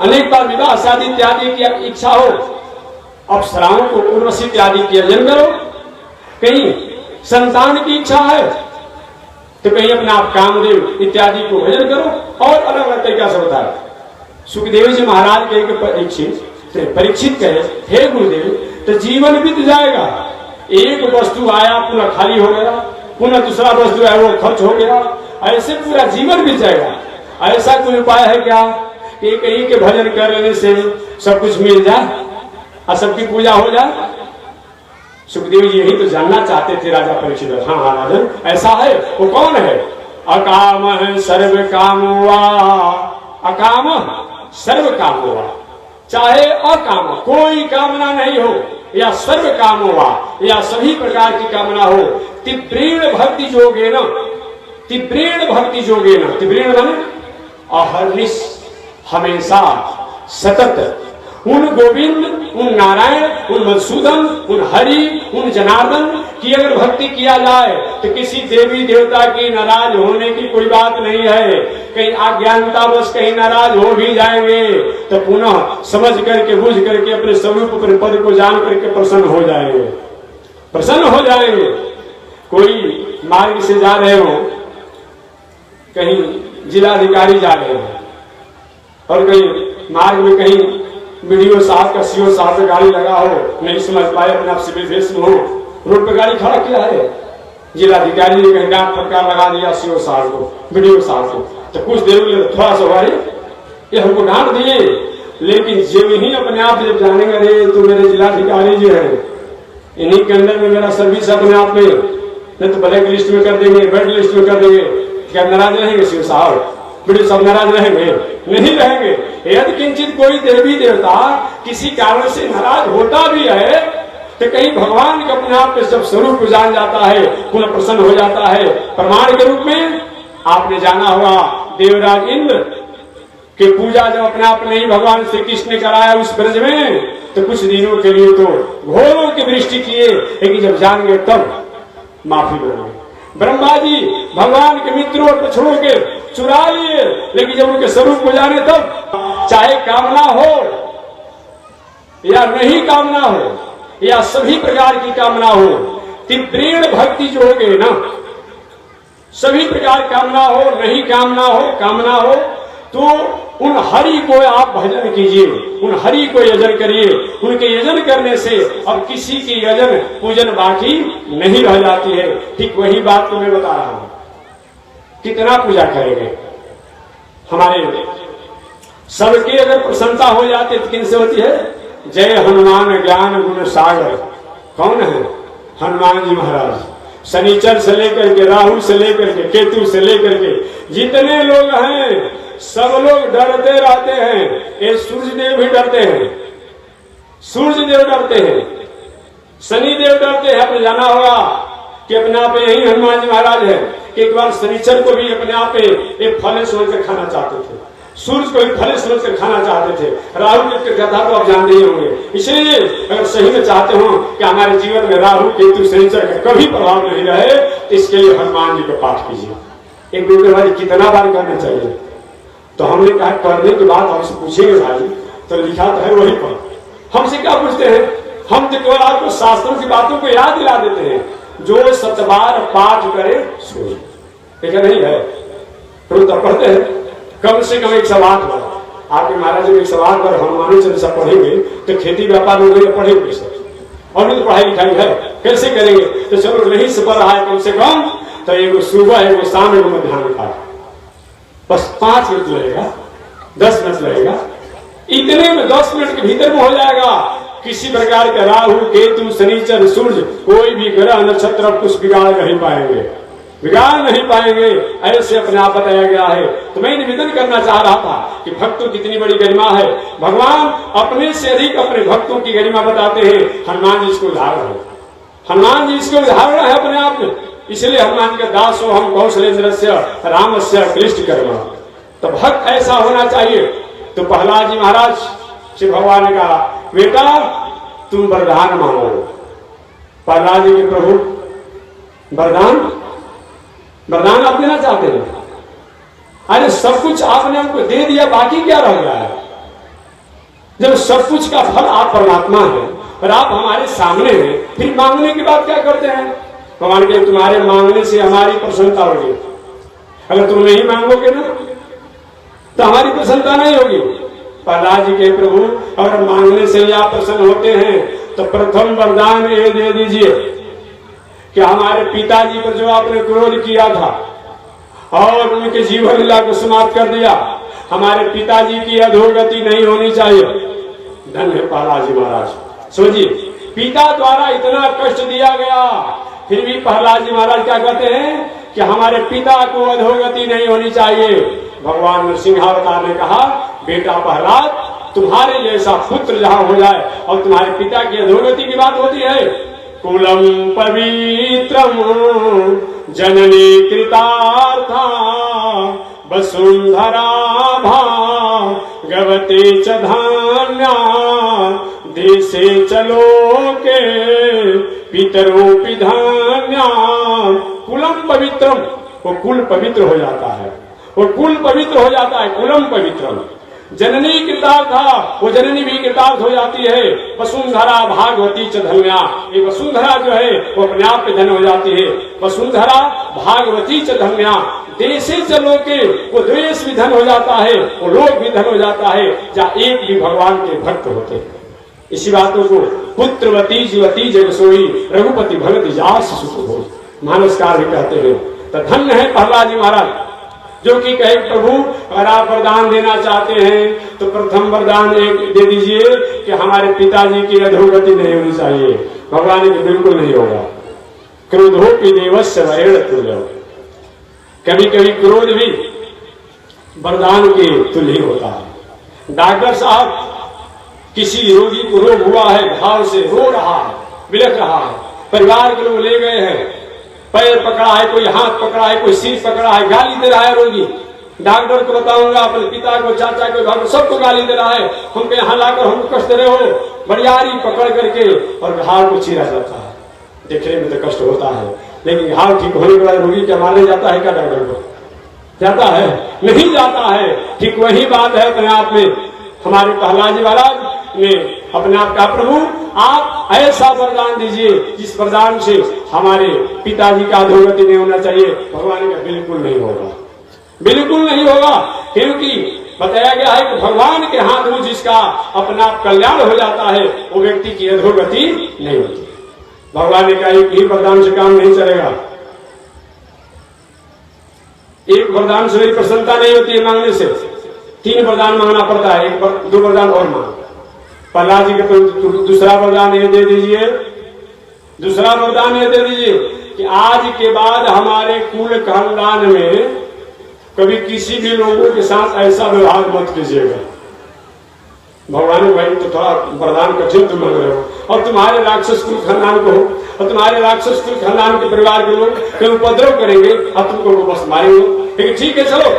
अनेक बार विवाह शादी इत्यादि की इच्छा हो, अप्सराओं को उर्वशी इत्यादि की अर्जन करो, कहीं संतान की इच्छा है तो कहीं अपने आप कामदेव इत्यादि को भजन करो, और अलग अलग तरीका से होता है। सुखदेव जी महाराज के परीक्षित कहे, हे गुरुदेव तो जीवन बीत जाएगा, एक वस्तु आया पुनः खाली हो गया, पुनः दूसरा वस्तु है वो खर्च हो गया, ऐसे पूरा जीवन बीत जाएगा। ऐसा कोई उपाय है क्या कि कहीं के भजन करने से सब कुछ मिल जाए और सबकी पूजा हो जाए? सुखदेव जी यही तो जानना चाहते थे राजा परीक्षित। हाँ हाँ राजन, ऐसा है। वो कौन है? अकाम सर्व कामवा, अकाम सर्व कामवा, चाहे अकाम कोई कामना नहीं हो या सर्व कामवा या सभी प्रकार की कामना हो, तीव्रेण भक्ति जोगे न, तीव्रेण भक्ति जोगे न, तीव्रेण माने अहर्निश, हमेशा सतत उन गोविंद, उन नारायण, उन मधुसूदन, उन हरि, उन जनार्दन की अगर भक्ति किया जाए तो किसी देवी देवता की नाराज होने की कोई बात नहीं है। कहीं अज्ञानतावश कहीं नाराज हो भी जाएंगे तो पुनः समझ करके बुझ करके अपने स्वरूप अपने पद को जान करके प्रसन्न हो जाएंगे, प्रसन्न हो जाएंगे। कोई मार्ग से जा रहे हो, कहीं जिलाधिकारी जा रहे हो और कहीं मार्ग में कहीं बीडीओ साहब का सीओ साहब का गाड़ी लगा हो, नहीं समझ पाए, अपने आप सिविल ड्रेस में हो, रोड पे गाड़ी खड़ा किया है, जिलाधिकारी ने कहीं डांट फटकार लगा दिया सीओ साहब को, बीडीओ साहब को, तो कुछ देर में थोड़ा सा हुआ ये हमको डांट दिए, लेकिन जब ही अपने आप जब जानेंगे अरे तो मेरे जिलाधिकारी जो है इन्हीं के अंदर में मेरा सर्विस अपने आप में, नहीं तो ब्लैक लिस्ट में कर देंगे, रेड लिस्ट में कर देंगे, क्या नाराज रहेंगे सीओ साहब? बड़े सब नाराज रहेंगे? नहीं रहेंगे। यदि किंचित कोई देवी देवता किसी कारण से नाराज होता भी है तो कहीं भगवान के अपने आप के जब स्वरूप जान जाता है, पुनः प्रसन्न हो जाता है। प्रमाण के रूप में आपने जाना होगा देवराज इंद्र की पूजा जब अपने आप नहीं भगवान श्री कृष्ण ने कराया उस ब्रज में, तो कुछ दिनों के लिए तो घोरों की दृष्टि किए, लेकिन जब जान गए तब माफी मांगे। ब्रह्मा जी भगवान के मित्रों और पिछड़ों के चुरा लिए, लेकिन जब उनके स्वरूप को जाने तब चाहे कामना हो या नहीं कामना हो या सभी प्रकार की कामना हो, तीव्रेण भक्ति जो होगे ना, सभी प्रकार कामना हो नहीं कामना हो तो उन हरि को आप भजन कीजिए, उन हरि को यजन करिए। उनके यजन करने से अब किसी की यजन पूजन बाकी नहीं रह जाती है। ठीक वही बात तो मैं बता रहा हूं। कितना पूजा करेंगे? हमारे सबकी अगर प्रशंसा हो जाती है तो किनसे होती है? जय हनुमान ज्ञान गुण सागर। कौन है? हनुमान जी महाराज। शनिचर से लेकर के, राहु से लेकर के, केतु से लेकर के जितने लोग हैं सब लोग डरते रहते हैं। ये सूर्य देव भी डरते हैं, सूर्य देव डरते हैं, शनि देव डरते हैं। आपने जाना होगा कि अपने आप यही हनुमान जी महाराज है कि एक बार शनिचर को भी अपने आप एक फल सोचकर खाना चाहते थे, सूर्य को भी फल सोचकर खाना चाहते थे। राहु की कथा तो आप जानते ही होंगे। इसलिए अगर सही में चाहते हो कि हमारे जीवन में राहु केतु शनिचर का कभी प्रभाव नहीं रहे तो इसके लिए हनुमान जी को पाठ कीजिए। एक वीडियो भाई कितना बार करना चाहिए? तो हमने कहा करने के बाद हमसे पूछेंगे भाई, तो लिखा तो है वही पर। हमसे क्या पूछते हैं? हम तो केवल आपको शास्त्रों की बातों को याद दिला देते हैं। जो सतबार पाठ करे सोए, ठीक है नहीं है? तो पढ़ते हैं कम से कम 108 बार। आपके महाराज 108 बार हनुमान चालीसा पढ़ेंगे तो खेती व्यापार वगैरह पढ़ेंगे सर, और भी तो पढ़ाई लिखाई है, कैसे करेंगे? तो चलो नहीं से पढ़ रहा है कम से कम तो एगो सुबह एगो शाम एगो मध्याह्न का, बस 5 मिनट लगेगा, 10 मिनट लगेगा। इतने में 10 मिनट के भीतर में हो जाएगा। किसी प्रकार के राहु केतु शनिचर सूर्य कोई भी ग्रह नक्षत्र कुछ बिगाड़ नहीं पाएंगे, बिगाड़ नहीं पाएंगे। ऐसे अपने आप बताया गया है। तो मैं निवेदन करना चाह रहा था कि भक्तों की कितनी बड़ी गरिमा है। भगवान अपने से अधिक अपने भक्तों की गरिमा बताते हैं। हनुमान जी इसको उदाहरण है, हनुमान जी इसको उदाहरण है अपने आप में। इसलिए हनुमान जी का दासो हम कौशलेन्द्रस्य रामस्य क्लिष्ट कर्म। तो भक्त ऐसा होना चाहिए। तो प्रहलाद जी महाराज से भगवान ने कहा बेटा तुम वरदान मांगो। प्रहलाद जी के प्रभु वरदान वरदान आप देना चाहते हैं? अरे सब कुछ आपने हमको दे दिया, बाकी क्या रह गया है? जब सब कुछ का फल आप परमात्मा है और आप हमारे सामने हैं, फिर मांगने की बात क्या करते हैं? भगवान के तुम्हारे मांगने से हमारी प्रसन्नता होगी। अगर तुम नहीं मांगोगे ना तो हमारी प्रसन्नता नहीं होगी। प्रहलाद जी के प्रभु अगर मांगने से ही आप प्रसन्न होते हैं तो प्रथम वरदान ये दे दीजिए कि हमारे पिताजी पर जो आपने क्रोध किया था और उनके जीवन लीला को समाप्त कर दिया, हमारे पिताजी की अधोगति नहीं होनी चाहिए। धन्य प्रहलाद जी महाराज। सोचिए, पिता द्वारा इतना कष्ट दिया गया, फिर भी प्रहलाद जी महाराज क्या कहते हैं कि हमारे पिता को अधोगति नहीं होनी चाहिए। भगवान नरसिंहावतार ने कहा बेटा प्रहलाद तुम्हारे जैसा पुत्र जहां हो जाए और तुम्हारे पिता की अधोगति की बात होती है। कुलम पवित्रम जननी कृतार्था वसुंधरा भागवते च धान्या देशे चलोके पितरोपि धान्या। कुलम पवित्रम, वो कुल पवित्र हो जाता है, वो कुल पवित्र हो जाता है। कुलम पवित्रम जननी कृतार्था, वो जननी भी कृतार्थ हो जाती है। वसुंधरा भागवती च धन्या, ये वसुंधरा जो है वो अपने आप पे धन हो जाती है। वसुंधरा भागवती च धन्या देशे चलोके, वो देश भी धन हो जाता है, वो लोग भी धन हो जाता है जहाँ एक भी भगवान के भक्त होते हैं। इसी बातों को पुत्रवती जीवती जग सोई रघुपति भगत जास सुख हो मानसकार भी कहते हैं। तो धन्य है प्रहलाद जी महाराज जो कि कहे प्रभु अगर आप वरदान देना चाहते हैं तो प्रथम वरदान एक दे दीजिए कि हमारे पिताजी की अधोगति नहीं होनी चाहिए। भगवान की बिल्कुल नहीं होगा। क्रोधोपि देवस्य वरेण तुल्यः, कभी कभी क्रोध भी वरदान के तुल्य होता है। डॉक्टर साहब किसी रोगी को रोग हुआ है, घाव से रो रहा है, बिलख रहा है, परिवार के लोग ले गए हैं, पैर पकड़ा है, कोई हाथ पकड़ा है, कोई सिर पकड़ा है, गाली दे रहा है रोगी। डॉक्टर को बताऊंगा, अपने पिता को, चाचा को, भाई सबको गाली दे रहा है, हमको यहाँ लाकर हमको कष्ट दे रहे हो। बड़ियारी पकड़ करके और घाव को चीरा जाता है। देखने में तो कष्ट होता है, लेकिन घाव ठीक होने के बाद रोगी क्या मारने जाता है क्या? डॉक्टर को जाता है? नहीं जाता है। ठीक वही बात है अपने आप में। हमारे प्रहलाद जी महाराज ने अपने आप का प्रभु आप ऐसा वरदान दीजिए जिस वरदान से हमारे पिताजी का अधोगति नहीं होना चाहिए। भगवान का बिल्कुल नहीं होगा, बिल्कुल नहीं होगा, क्योंकि बताया गया है कि भगवान के हाथ में जिसका अपना कल्याण हो जाता है वो व्यक्ति की अधोगति नहीं होती। भगवान ने कहा एक ही वरदान से काम नहीं चलेगा, एक वरदान से मेरी प्रसन्नता नहीं होती है मांगने से, 3 वरदान मांगना पड़ता है। 2 वरदान और मांग। प्रहलाद जी के दूसरा वरदान ये दे दीजिए, दूसरा वरदान ये दे दीजिए कि आज के बाद हमारे कुल खानदान में कभी किसी भी लोगों के साथ ऐसा व्यवहार मत कीजिएगा। भगवान भाई तो थोड़ा वरदान कठिन तुम मांग रहे हो, और तुम्हारे राक्षस कुल खानदान को हो, और तुम्हारे राक्षस कुल खानदान के परिवार के लोग कहीं उपद्रव करेंगे और तुमको बस मारेंगे। लेकिन ठीक है, चलो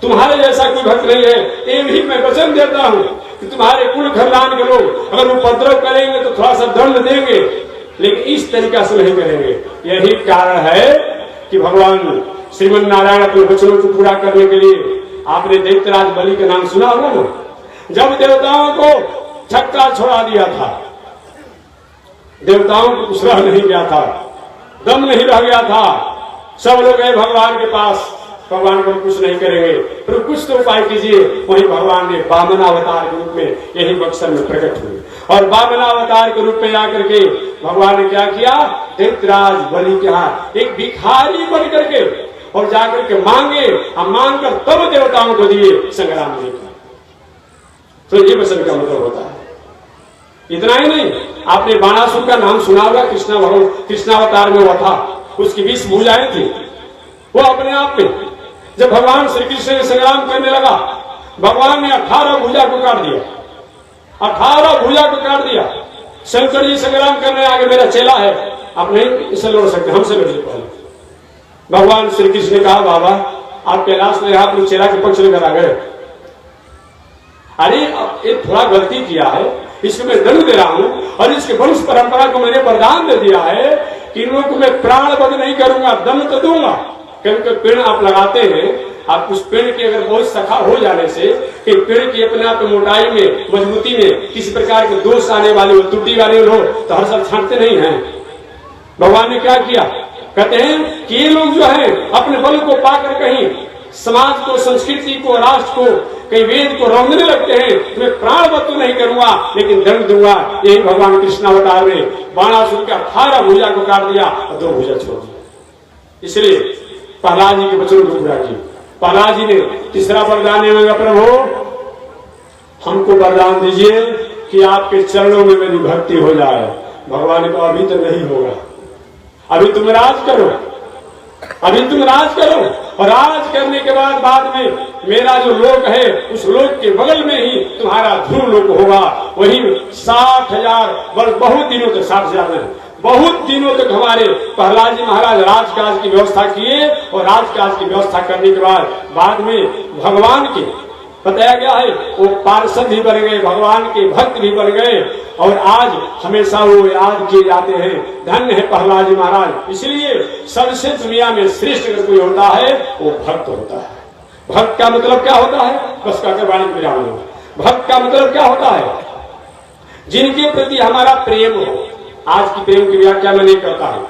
तुम्हारे जैसा कोई भक्त नहीं है, ये भी मैं वचन देता हूँ कि तुम्हारे कुल खानदान के लोग अगर उपद्रव करेंगे तो थोड़ा सा दंड देंगे, लेकिन इस तरीका से नहीं करेंगे। यही कारण है कि भगवान श्रीमन नारायण अपने वचनों को पूरा करने के लिए, आपने दैत्यराज बलि का नाम सुना होगा ना, जब देवताओं को छक्का छोड़ा दिया था, देवताओं को कुछ रह नहीं गया था, दम नहीं रह गया था, सब लोग गए भगवान के पास, भगवान को कुछ नहीं करेंगे, फिर कुछ तो उपाय कीजिए। वही भगवान ने वामन अवतार के रूप में यही बक्सर में प्रकट हुए, और वामन अवतार के रूप में आकर के भगवान ने क्या किया, दैत्यराज बलि के यहाँ एक भिखारी बन करके और जाकर के मांगे, हम मांग कर तब देवताओं को दिए संग्राम नहीं किया। तो ये वचन का मतलब होता है। इतना ही नहीं, आपने बाणासुर का नाम सुना होगा, कृष्णावतार में हुआ था, उसकी 20 भुजाएं थी। वो अपने आप में जब भगवान श्री कृष्ण ने संग्राम करने लगा, भगवान ने 18 भुजा को काट दिया, 18 भुजा को काट दिया। शंकर जी संग्राम करने आगे, मेरा चेला है, आप नहीं इसे लड़ सकते, हमसे लड़िए पहले। भगवान श्री कृष्ण ने कहा, बाबा आप कैलाश में आप चेला के पक्ष लेकर आ गए, अरे ये थोड़ा गलती किया है, इसको मैं दंड दे रहा हूं, और इसके वंश परंपरा को मैंने वरदान दे दिया है कि इन लोगों को मैं प्राण वध नहीं करूंगा, दंड तो दूंगा। क्योंकि पेड़ आप लगाते हैं, आप उस पेड़ की अगर बहुत सखा हो जाने से कि पेड़ की अपने आप मोटाई में, मजबूती में किसी प्रकार के दोष आने वाले हो, त्रुटि वाले हो, तो हर साल छांटते नहीं है। भगवान ने क्या किया, कहते हैं कि ये लोग जो है अपने बल को पाकर कहीं समाज को, संस्कृति को, राष्ट्र को, कई वेद को रौंदने लगते हैं, तो मैं प्राणवध तो नहीं करूंगा लेकिन दंड दूंगा। यही भगवान कृष्णावतार ने बाणासुर के 18 भुजा को काट दिया और 2 भुजा छोड़ दिया। इसलिए प्रहलाद जी के वचनों को पूरा किया। प्रहलाद जी ने तीसरा वरदान मांगा, प्रभु हमको वरदान दीजिए कि आपके चरणों में मेरी भक्ति हो जाए। भगवान ने कहा अभी तो नहीं होगा, अभी तुम राज करो, अभी तुम राज करो, और राज करने के बाद में मेरा जो लोक है उस लोक के बगल में ही तुम्हारा ध्रुव लोक होगा। वही 60,000 वर्ष, बहुत दिनों तक, 60,000 नहीं, बहुत दिनों तक हमारे प्रहलाद जी महाराज राजकाज की व्यवस्था किए, और राजकाज की व्यवस्था करने के बाद में भगवान के बताया गया है वो पार्षद भी बन गए, भगवान के भक्त भी बन गए, और आज हमेशा वो याद किए जाते हैं। धन्य है प्रहलाद जी महाराज। इसलिए सबसे दुनिया में श्रेष्ठ अगर कोई होता है वो भक्त होता है। भक्त का मतलब क्या होता है, बस कहकर वाणी विराम लो। भक्त का मतलब क्या होता है, जिनके प्रति हमारा प्रेम हो। आज की प्रेम की व्याख्या मैं नहीं करता हूं,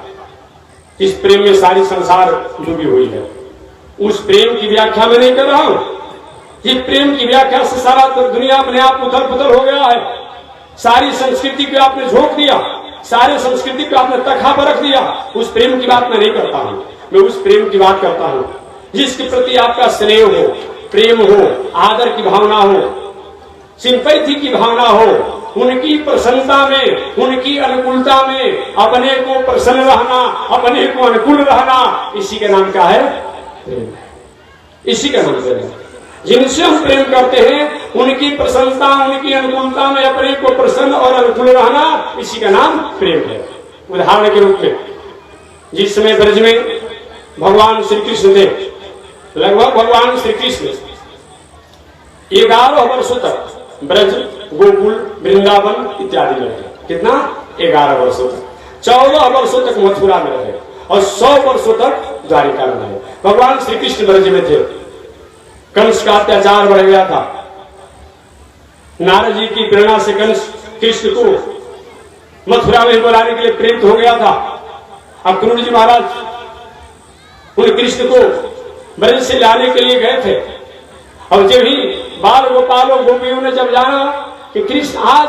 इस प्रेम में सारी संसार डूबी हुई है, उस प्रेम की व्याख्या मैं नहीं कर रहा हूं। इस प्रेम की व्याख्या से सारा दुनिया अपने आप उथल पुथल हो गया है। सारी संस्कृति को आपने झोंक दिया, सारे संस्कृति को आपने तखा पर रख दिया। उस प्रेम की बात मैं नहीं करता हूं, मैं उस प्रेम की बात करता हूं जिसके प्रति आपका स्नेह हो, प्रेम हो, आदर की भावना हो, सिंपैथी की भावना हो, उनकी प्रसन्नता में, उनकी अनुकूलता में अपने को प्रसन्न रहना, अपने को अनुकूल रहना, इसी का नाम क्या है, प्रेम। इसी का नाम प्रेम। जिनसे हम प्रेम करते हैं उनकी प्रसन्नता, उनकी अनुकूलता में अपने को प्रसन्न और अनुकूल रहना, इसी का नाम प्रेम है। उदाहरण के रूप में जिस समय ब्रज में भगवान श्री कृष्ण थे, लगभग भगवान श्री कृष्ण 11 वर्षों तक ब्रज, गोकुल, वृंदावन इत्यादि में रहे। कितना, 11 वर्षों तक। 14 वर्षों तक मथुरा में रहे और 100 वर्षों तक द्वारिका में रहे। भगवान श्री कृष्ण ब्रज में थे। कंस का अत्याचार बढ़ गया था। नारद जी की प्रेरणा से कंस कृष्ण को मथुरा में बुलाने के लिए प्रेरित हो गया था। अब क्रूर जी महाराज उन कृष्ण को ब्रज से लाने के लिए गए थे, और जब ही बाल गोपालों गोपियों ने जब जाना कि कृष्ण आज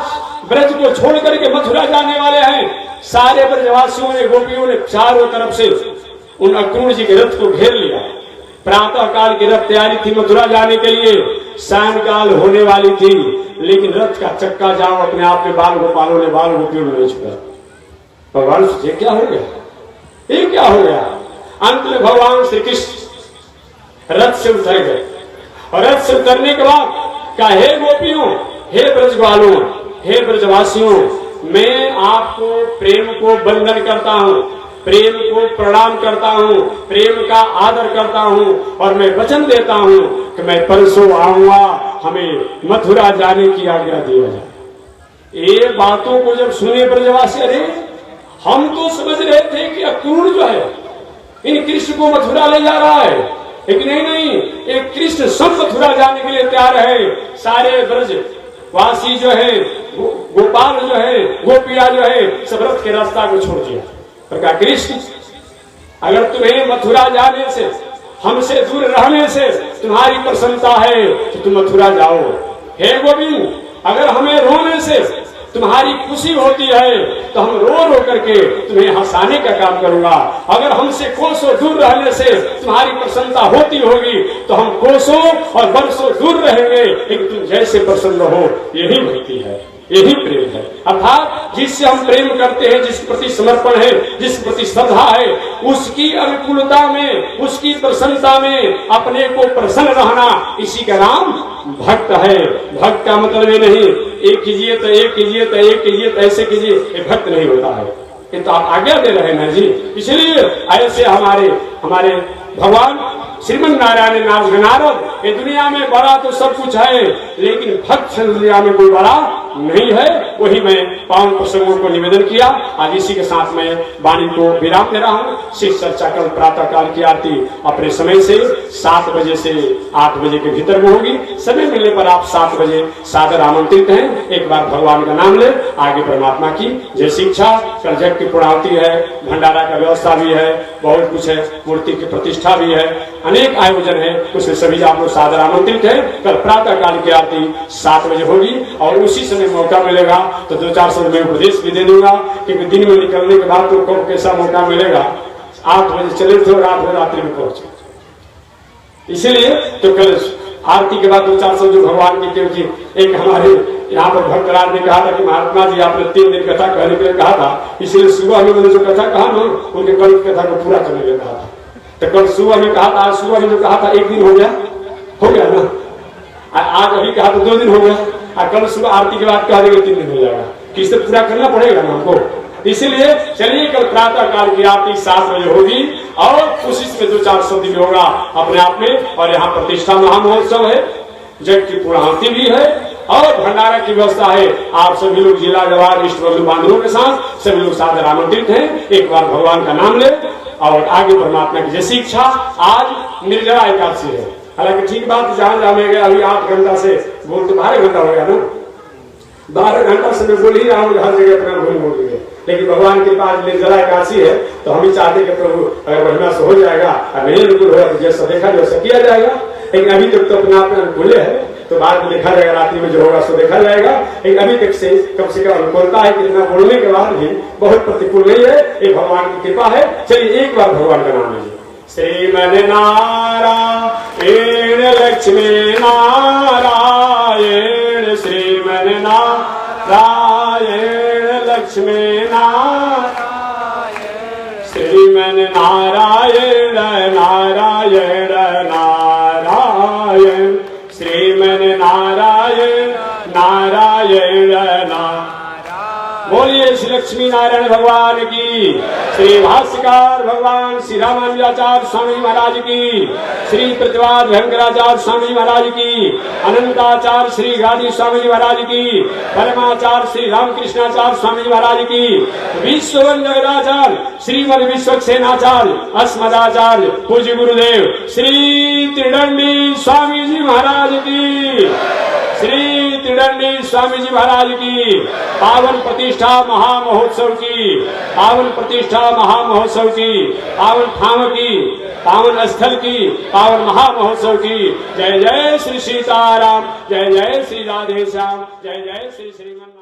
ब्रज को छोड़ करके मथुरा जाने वाले हैं, सारे ब्रजवासियों ने, गोपियों ने चारों तरफ से उन अक्रूर जी के रथ को घेर लिया। प्रातः काल की रथ तैयारी थी मथुरा जाने के लिए, सायंकाल होने वाली थी, लेकिन रथ का चक्का जाम अपने आप में बाल गोपालों ने, बाल गोपियों ने नहीं छुड़ा। भगवान ये क्या हो गया, ये क्या हो गया। अंत में भगवान श्री कृष्ण रथ से उतर गए और रथ से उतरने के बाद कहा, हे गोपियों, हे ब्रजवालों, हे ब्रजवासियों, मैं आपको प्रेम को वंदन करता हूँ, प्रेम को प्रणाम करता हूँ, प्रेम का आदर करता हूँ और मैं वचन देता हूँ कि मैं परसों आऊंगा, हमें मथुरा जाने की आज्ञा दिया जाए। ये बातों को जब सुने ब्रजवासी, अरे हम तो समझ रहे थे कि अक्रूर जो है इन कृष्ण को मथुरा ले जा रहा है, लेकिन नहीं, एक कृष्ण सब मथुरा जाने के लिए तैयार है। सारे ब्रज वासी जो है, गोपाल जो है, गोपिया जो है, सब रथ के रास्ता को छोड़ दिया। कहा, कृष्ण अगर तुम्हें मथुरा जाने से, हमसे दूर रहने से तुम्हारी प्रसन्नता है तो तुम मथुरा जाओ। हे गोविंद, अगर हमें रोने से तुम्हारी खुशी होती है तो हम रो रो करके तुम्हें हंसाने का काम करूंगा। अगर हमसे कोसों दूर रहने से तुम्हारी प्रसन्नता होती होगी तो हम कोसों और वर्षों दूर रहेंगे, लेकिन तुम जैसे प्रसन्न हो, यही भक्ति है, यही प्रेम है। अर्थात जिससे हम प्रेम करते हैं, जिसके प्रति समर्पण है, जिसके प्रति श्रद्धा है, उसकी अनुकूलता में, उसकी प्रसन्नता में अपने को प्रसन्न रहना, इसी का नाम भक्त है। भक्त का मतलब ये नहीं एक कीजिए तो एक कीजिए तो एक कीजिए तो ऐसे कीजिए, ये भक्त नहीं होता है। ये तो आप आज्ञा दे रहे हैं ना जी। इसलिए ऐसे हमारे भगवान श्रीमन नारायण नारद, ये दुनिया में बड़ा तो सब कुछ है, लेकिन भक्त दुनिया में कोई बड़ा नहीं है। वही मैं पावन प्रसंगों को निवेदन किया। आज इसी के साथ मैं वाणी को विराम दे रहा हूँ। शिव चर्चा कल प्रातः काल की आरती अपने समय से 7 बजे से 8 बजे के भीतर में होगी। समय मिलने पर आप 7 बजे सादर आमंत्रित हैं। एक बार भगवान का नाम ले, आगे परमात्मा की जय शिक्षा। कल जग की पूर्णाहुति है, भंडारा का व्यवस्था भी है, बहुत कुछ है, मूर्ति की प्रतिष्ठा भी है, अनेक आयोजन है, उसमें सभी आप लोग सादर आमंत्रित हैं। कल प्रातः काल की आरती 7 बजे होगी और उसी समय मौका मिलेगा तो 2-400 में उपदेश भी दे दूंगा, क्योंकि दिन में निकलने के बाद तो कब कैसा मौका मिलेगा। 8 बजे चले थे और 8 बजे रात्रि में पहुंचे। इसीलिए तो कल आरती के बाद 2-400 जो भगवान की, क्योंकि एक हमारे यहाँ पर भक्तराज ने कहा था कि महात्मा जी आपने 3 दिन कथा कहने के लिए कहा था, इसलिए सुबह में मैंने जो कथा कहा ना, उनके कल की कथा को पूरा करने के लिए कहा था। तो कल सुबह में कहा था, आज सुबह में जो कहा था 1 दिन हो गया ना, आज अभी कहा तो 2 दिन हो गया, और कल सुबह आरती के बाद कहा देंगे 3 दिन हो जाएगा। किससे पूरा करना पड़ेगा ना हमको। इसलिए चलिए कल प्रातः काल की आरती 7 बजे होगी और उसी में 2-400 दिन होगा अपने आप में। और यहाँ प्रतिष्ठा महामहोत्सव है, जग की पूर्णाहुति भी है और भंडारा की व्यवस्था है। आप सभी लोग जिला जवार इष्ट बंधु बांधवों के साथ सभी लोग सादर आमंत्रित हैं। एक बार भगवान का नाम ले और आगे परमात्मा की जैसी इच्छा। आज निर्जला एकादशी है, हालांकि ठीक बात, जहां जाने अभी 8 घंटा से बोल तो 12 घंटा हो गया ना, 12 घंटा से मैं बोल ही रहा हूँ, हर जगह अपना बोल रही है। लेकिन भगवान के पास निर्जला एकादशी है तो हम ही चाहते कि प्रभु अगर महिमा से हो जाएगा और नहीं अनुकूल होगा तो जैसा देखा वैसा किया जाएगा। लेकिन अभी तक तो अपना अनुकूल है, तो बाद में देखा जाएगा, रात्रि में जो होगा सो देखा जाएगा। लेकिन अभी तक से कम अनुकूलता है, कितना बोलने के बाद भी बहुत प्रतिकूल नहीं है, ये भगवान की कृपा है। चलिए एक बार भगवान का नाम लीजिए। श्रीमन नारायण लक्ष्मी नारायण, श्रीमन नारायण लक्ष्मी नारायण, श्रीमन नारायण नारायण नारायण, श्रीमन नारायण नारायण नारायण। बोलिए श्री लक्ष्मी नारायण भगवान की, श्री भाष्यकार भगवान श्री रामानुजाचार्य स्वामी महाराज की, श्री प्रतिवाद भयंकराचार्य स्वामी महाराज की, अनंताचार्य श्री गादी स्वामी महाराज की, परमाचार्य श्री रामकृष्णाचार्य स्वामी महाराज की, विश्ववंदनाचार्य श्रीमद विश्वक्सेनाचार्य अस्मदाचार्य पूज्य गुरुदेव श्री त्रिदंडी स्वामी जी महाराज की, श्री त्रिदंडी स्वामी जी महाराज की पावन प्रतिष्ठा महामहोत्सव की, पावन प्रतिष्ठा महामहोत्सव की, पावन ठाम की, पावन स्थल की, पावन महामहोत्सव की। जय जय श्री सीताराम, जय जय श्री राधे श्याम, जय जय श्री श्रीमन।